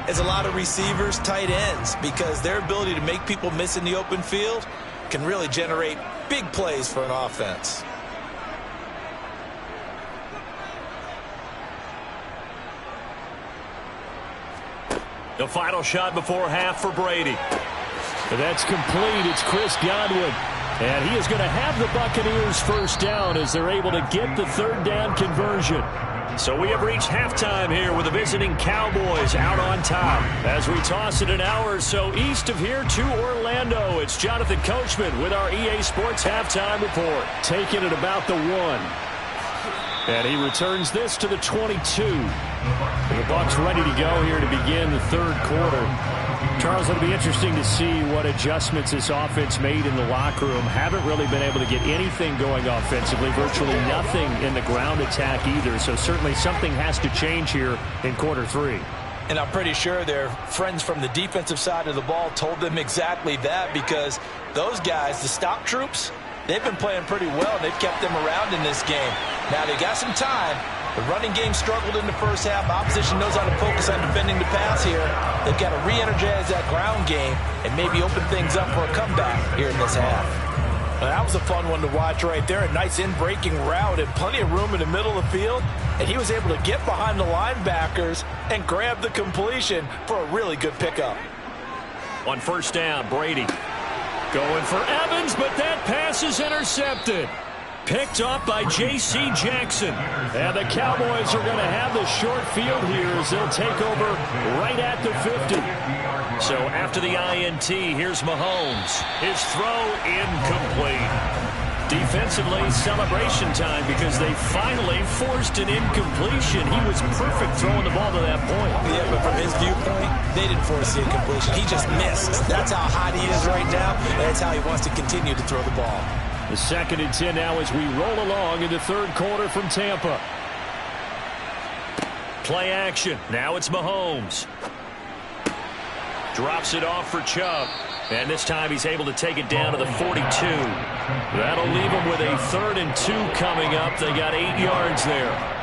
as a lot of receivers, tight ends, because their ability to make people miss in the open field can really generate big plays for an offense. The final shot before half for Brady. That's complete. It's Chris Godwin. And he is going to have the Buccaneers first down as they're able to get the 3rd down conversion. So we have reached halftime here with the visiting Cowboys out on top. As we toss it an hour or so east of here to Orlando, it's Jonathan Coachman with our EA Sports Halftime Report. Taking it about the 1. And he returns this to the 22. The Bucs ready to go here to begin the 3rd quarter. Charles, it'll be interesting to see what adjustments this offense made in the locker room. Haven't really been able to get anything going offensively, virtually nothing in the ground attack either. So certainly something has to change here in quarter 3. And I'm pretty sure their friends from the defensive side of the ball told them exactly that, because those guys, the stock troops, they've been playing pretty well, and they've kept them around in this game. Now, they got some time. The running game struggled in the first half. Opposition knows how to focus on defending the pass here. They've got to re-energize that ground game and maybe open things up for a comeback here in this half. Well, that was a fun one to watch right there. A nice in-breaking route and plenty of room in the middle of the field. And he was able to get behind the linebackers and grab the completion for a really good pickup. On first down, Brady going for Evans, but that pass is intercepted. Picked up by J.C. Jackson. And the Cowboys are going to have the short field here as they'll take over right at the 50. So after the INT, here's Mahomes. His throw incomplete. Defensively, celebration time because they finally forced an incompletion. He was perfect throwing the ball to that point. Yeah, but from his viewpoint, they didn't force the incompletion. He just missed. That's how hot he is right now, and that's how he wants to continue to throw the ball. The 2nd and 10 now as we roll along in the 3rd quarter from Tampa. Play action. Now it's Mahomes. Drops it off for Chubb. And this time he's able to take it down to the 42. That'll leave him with a 3rd and 2 coming up. They got 8 yards there.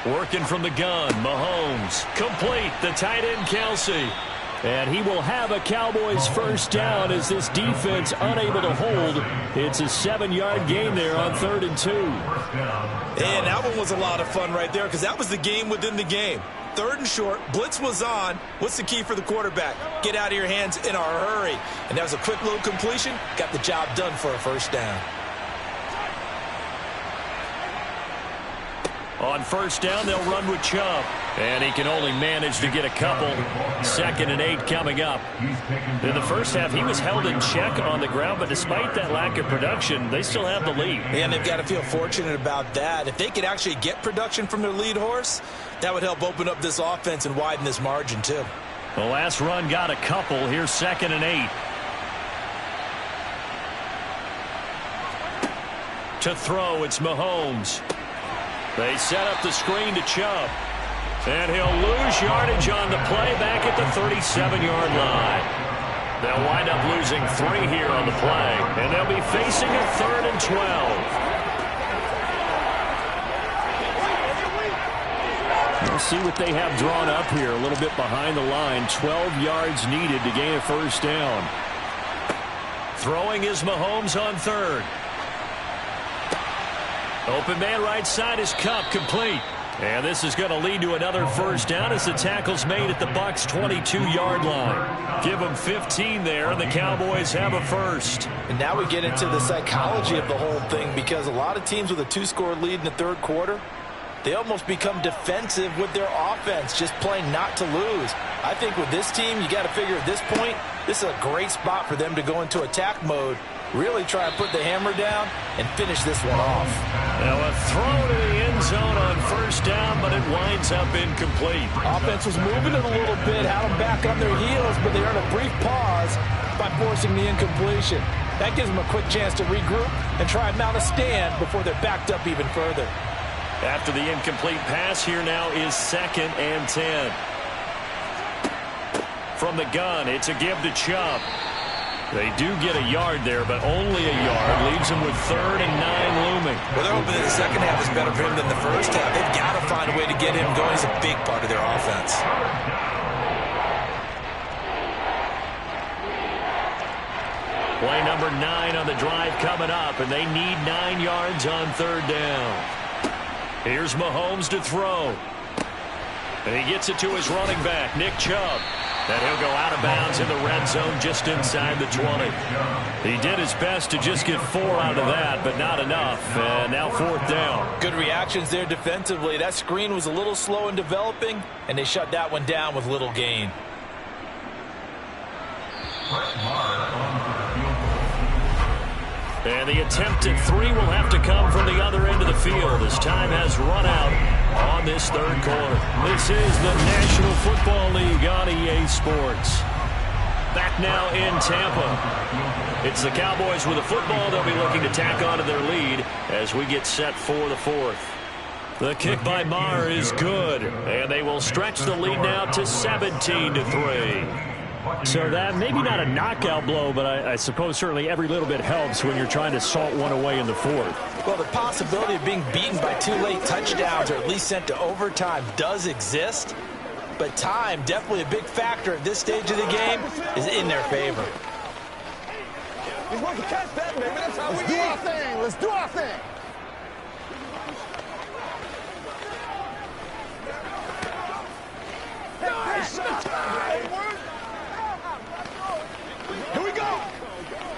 Working from the gun, Mahomes. Complete, the tight end, Kelsey. And he will have a Cowboys first down as this defense unable to hold. It's a 7-yard gain there on 3rd and 2. And that one was a lot of fun right there because that was the game within the game. 3rd and short, blitz was on. What's the key for the quarterback? Get out of your hands in a hurry. And that was a quick little completion. Got the job done for a first down. On first down, they'll run with Chubb. And he can only manage to get a couple. 2nd and 8 coming up. In the first half, he was held in check on the ground, but despite that lack of production, they still have the lead. And they've got to feel fortunate about that. If they could actually get production from their lead horse, that would help open up this offense and widen this margin, too. The last run got a couple. Here's 2nd and 8. To throw, it's Mahomes. They set up the screen to Chubb. And he'll lose yardage on the play back at the 37-yard line. They'll wind up losing 3 here on the play. And they'll be facing a 3rd and 12. We'll see what they have drawn up here. A little bit behind the line. 12 yards needed to gain a first down. Throwing is Mahomes on 3rd. Open man right side is Kupp, complete. And this is going to lead to another first down as the tackle's made at the Bucs' 22-yard line. Give them 15 there, and the Cowboys have a first. And now we get into the psychology of the whole thing, because a lot of teams with a 2-score lead in the 3rd quarter, they almost become defensive with their offense, just playing not to lose. I think with this team, you got to figure at this point, this is a great spot for them to go into attack mode Really try and put the hammer down and finish this one off. Now a throw to the end zone on first down, but it winds up incomplete. Offense was moving it a little bit, had them back on their heels, but they earned a brief pause by forcing the incompletion. That gives them a quick chance to regroup and try and mount a stand before they're backed up even further. After the incomplete pass, here now is 2nd and 10. From the gun, it's a give to Chubb. They do get a yard there, but only a yard. Leaves them with 3rd and 9 looming. Well, they're hoping that the second half is better for him than the first half. They've got to find a way to get him going. He's a big part of their offense. Play number 9 on the drive coming up, and they need 9 yards on 3rd down. Here's Mahomes to throw. And he gets it to his running back, Nick Chubb. And he'll go out of bounds in the red zone just inside the 20. He did his best to just get 4 out of that, but not enough. And now 4th down. Good reactions there defensively. That screen was a little slow in developing, and they shut that one down with little gain. And the attempted 3 will have to come from the other end of the field as time has run out on this 3rd quarter. This is the National Football League on EA Sports. Back now in Tampa. It's the Cowboys with a football. They'll be looking to tack onto their lead as we get set for the 4th. The kick by Maher is good, and they will stretch the lead now to 17-3. So that maybe not a knockout blow, but I suppose certainly every little bit helps when you're trying to salt one away in the 4th. Well, the possibility of being beaten by 2 late touchdowns or at least sent to overtime does exist, but time, definitely a big factor at this stage of the game, is in their favor. He's going to catch that, baby. That's how we do our thing. Let's do our thing. Nice. Here we go.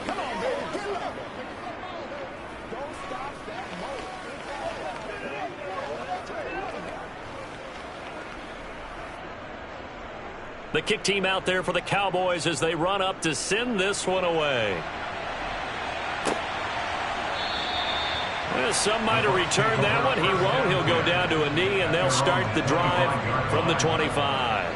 Come on, baby. Get it up. Don't stop that motor. The kick team out there for the Cowboys as they run up to send this one away. Well, some might have returned that one. He won't. He'll go down to a knee, and they'll start the drive from the 25.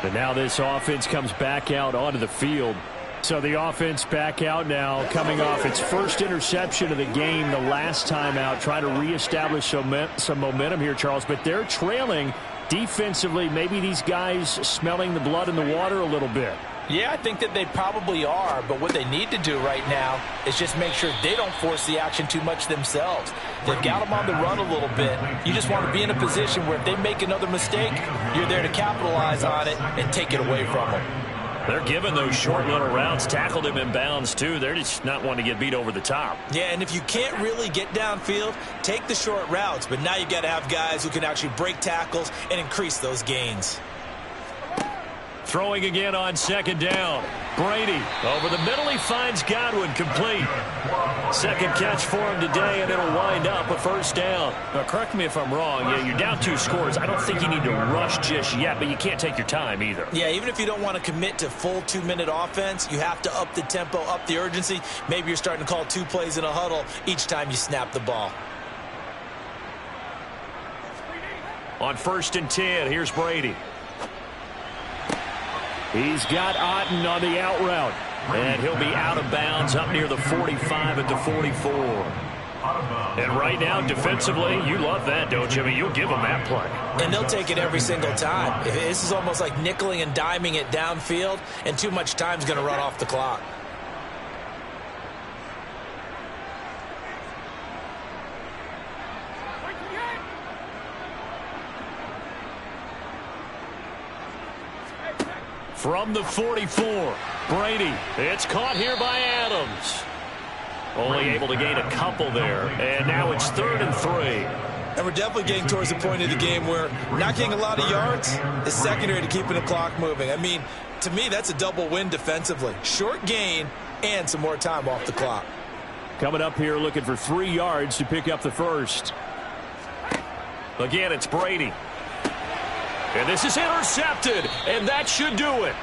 And now this offense comes back out onto the field. So the offense back out now, coming off its first interception of the game the last time out, trying to reestablish some momentum here, Charles. But they're trailing defensively. Maybe these guys smelling the blood in the water a little bit. Yeah, I think that they probably are, but what they need to do right now is just make sure they don't force the action too much themselves. They've got them on the run a little bit. You just want to be in a position where if they make another mistake, you're there to capitalize on it and take it away from them. They're giving those short little routes, tackled him in bounds too. They're just not wanting to get beat over the top. Yeah, and if you can't really get downfield, take the short routes. But now you got to have guys who can actually break tackles and increase those gains. Throwing again on 2nd down. Brady over the middle. He finds Godwin complete. 2nd catch for him today, and it'll wind up a 1st down. Now, correct me if I'm wrong. Yeah, you're down 2 scores. I don't think you need to rush just yet, but you can't take your time either. Yeah, even if you don't want to commit to full 2-minute offense, you have to up the tempo, up the urgency. Maybe you're starting to call 2 plays in a huddle each time you snap the ball. On 1st and 10, here's Brady. He's got Otten on the out route. And he'll be out of bounds up near the 45 at the 44. And right now, defensively, you love that, don't you? I mean, you'll give them that play. And they'll take it every single time. This is almost like nickeling and diming it downfield, and too much time's going to run off the clock. From the 44, Brady. It's caught here by Adams. Only able to gain a couple there. And now it's 3rd and 3. And we're definitely getting towards the point of the game where not getting a lot of yards is secondary to keeping the clock moving. I mean, to me, that's a double win defensively. Short gain and some more time off the clock. Coming up here looking for 3 yards to pick up the 1st. Again, it's Brady. And this is intercepted, and that should do it.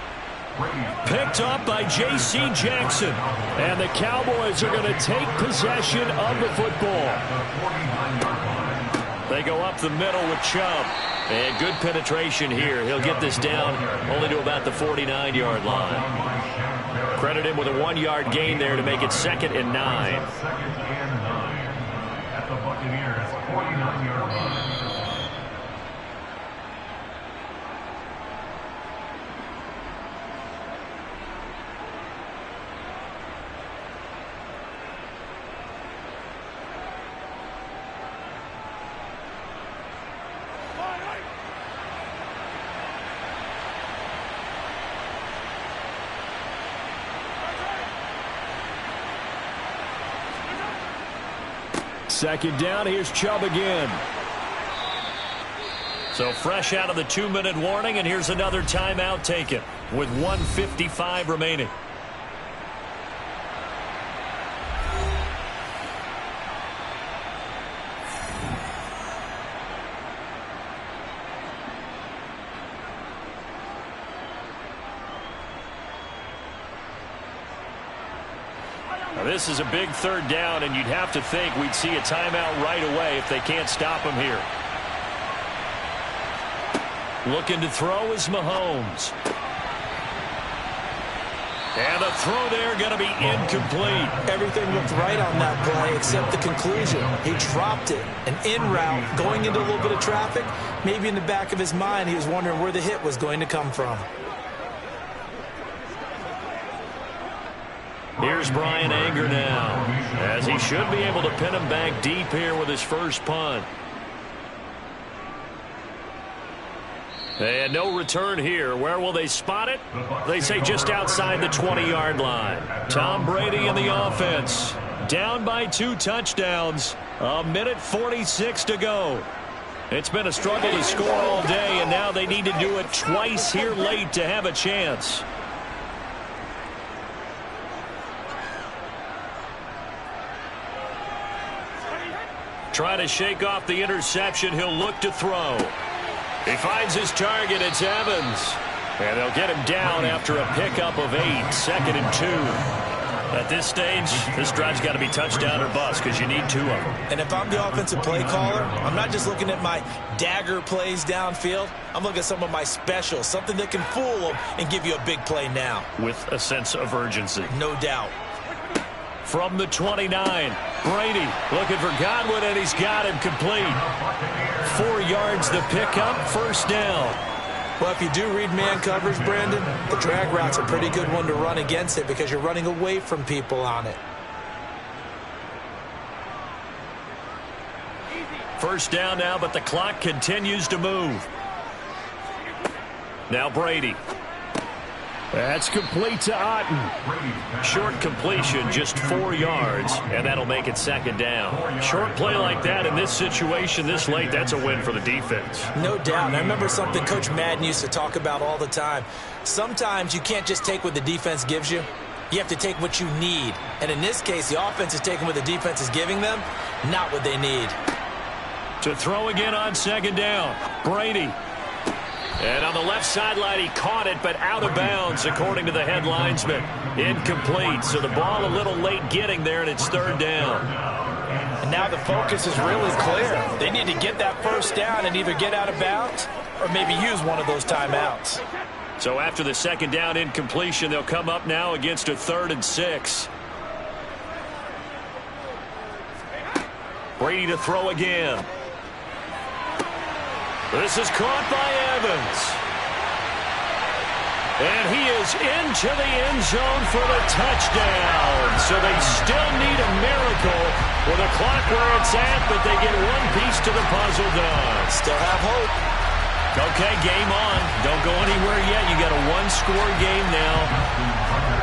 Picked up by J.C. Jackson. And the Cowboys are going to take possession of the football. They go up the middle with Chubb. And good penetration here. He'll get this down only to about the 49-yard line. Credit him with a 1-yard gain there to make it 2nd and 9. At the Buccaneers' 49-yard line. Second down, here's Chubb again. So fresh out of the 2-minute warning, and here's another timeout taken with 1:55 remaining. Now this is a big 3rd down, and you'd have to think we'd see a timeout right away if they can't stop him here. Looking to throw is Mahomes. And the throw there going to be incomplete. Everything looked right on that play except the conclusion. He dropped it. An in route, going into a little bit of traffic. Maybe in the back of his mind he was wondering where the hit was going to come from. Here's Brian Anger now, as he should be able to pin him back deep here with his first punt. And no return here. Where will they spot it? They say just outside the 20-yard line. Tom Brady in the offense. Down by 2 touchdowns. 1:46 to go. It's been a struggle to score all day, and now they need to do it twice here late to have a chance. Trying to shake off the interception. He'll look to throw. He finds his target. It's Evans. And they'll get him down after a pickup of 8. 2nd and 2. At this stage, this drive's got to be touchdown or bust because you need 2 of them. And if I'm the offensive play caller, I'm not just looking at my dagger plays downfield. I'm looking at some of my specials, something that can fool them and give you a big play now. With a sense of urgency. No doubt. From the 29, Brady looking for Godwin, and he's got him complete. 4 yards the pickup, 1st down. Well, if you do read man coverage, Brandon, the drag route's a pretty good one to run against it because you're running away from people on it. 1st down now, but the clock continues to move. Now Brady. That's complete to Otten. Short completion, just 4 yards, and that'll make it 2nd down. Short play like that in this situation this late, that's a win for the defense. No doubt. And I remember something Coach Madden used to talk about all the time. Sometimes you can't just take what the defense gives you. You have to take what you need. And in this case, the offense is taking what the defense is giving them, not what they need. To throw again on 2nd down, Brady. And on the left sideline, he caught it, but out of bounds, according to the head linesman. Incomplete, so the ball a little late getting there, and it's 3rd down. And now the focus is really clear. They need to get that 1st down and either get out of bounds or maybe use one of those timeouts. So after the 2nd down incompletion, they'll come up now against a 3rd and 6. Brady to throw again. This is caught by Evans. And he is into the end zone for the touchdown. So they still need a miracle with a clock where it's at, but they get one piece to the puzzle done. Still have hope. Okay, game on. Don't go anywhere yet. You got a 1-score game now.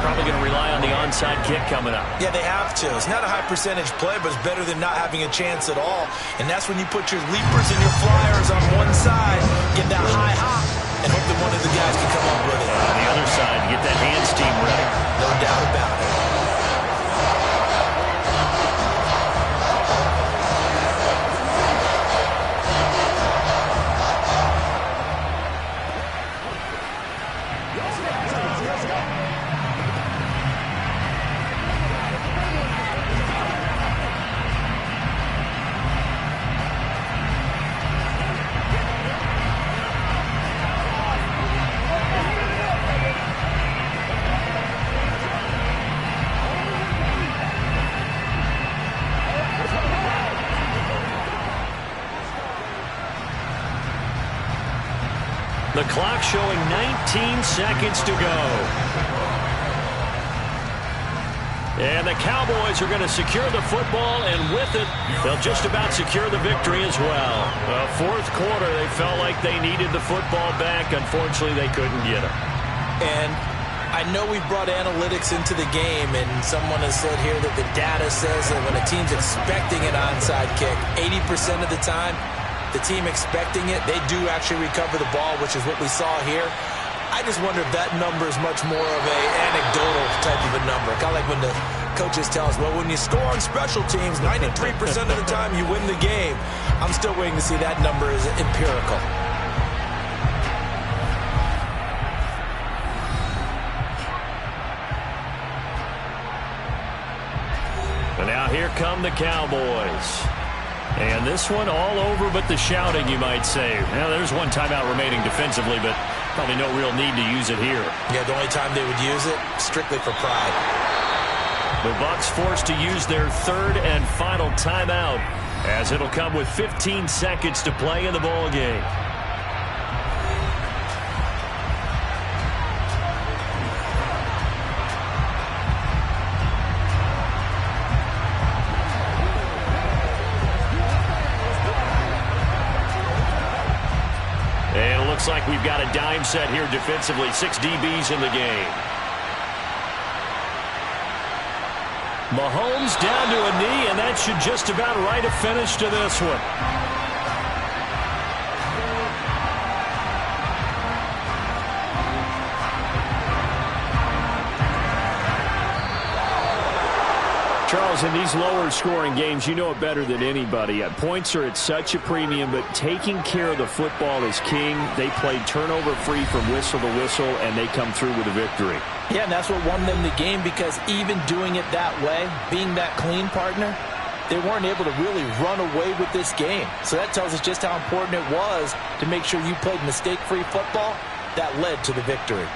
Probably going to rely on the onside kick coming up. Yeah, they have to. It's not a high percentage play, but it's better than not having a chance at all. And that's when you put your leapers and your flyers on one side, get that high hop, and hope that one of the guys can come up with it. On the other side, get that hands team ready. No doubt about it. The clock showing 19 seconds to go. And the Cowboys are going to secure the football, and with it, they'll just about secure the victory as well. Fourth quarter, they felt like they needed the football back. Unfortunately, they couldn't get it. And I know we brought analytics into the game, and someone has said here that the data says that when a team's expecting an onside kick, 80% of the time, the team expecting it, they do actually recover the ball, which is what we saw here. I just wonder if that number is much more of an anecdotal type of a number. Kind of like when the coaches tell us, well, when you score on special teams, 93% of the time you win the game. I'm still waiting to see that number is empirical. And now here come the Cowboys. And this one all over but the shouting, you might say. Now, there's one timeout remaining defensively, but probably no real need to use it here. Yeah, the only time they would use it, strictly for pride. The Bucs forced to use their third and final timeout, as it'll come with 15 seconds to play in the ball game. Looks like we've got a dime set here defensively. 6 DBs in the game. Mahomes down to a knee, and that should just about write a finish to this one. Charles, in these lower scoring games, you know it better than anybody. Points are at such a premium, but taking care of the football is king. They played turnover free from whistle to whistle, and they come through with a victory. Yeah, and that's what won them the game, because even doing it that way, being that clean partner, they weren't able to really run away with this game. So that tells us just how important it was to make sure you played mistake-free football. That led to the victory.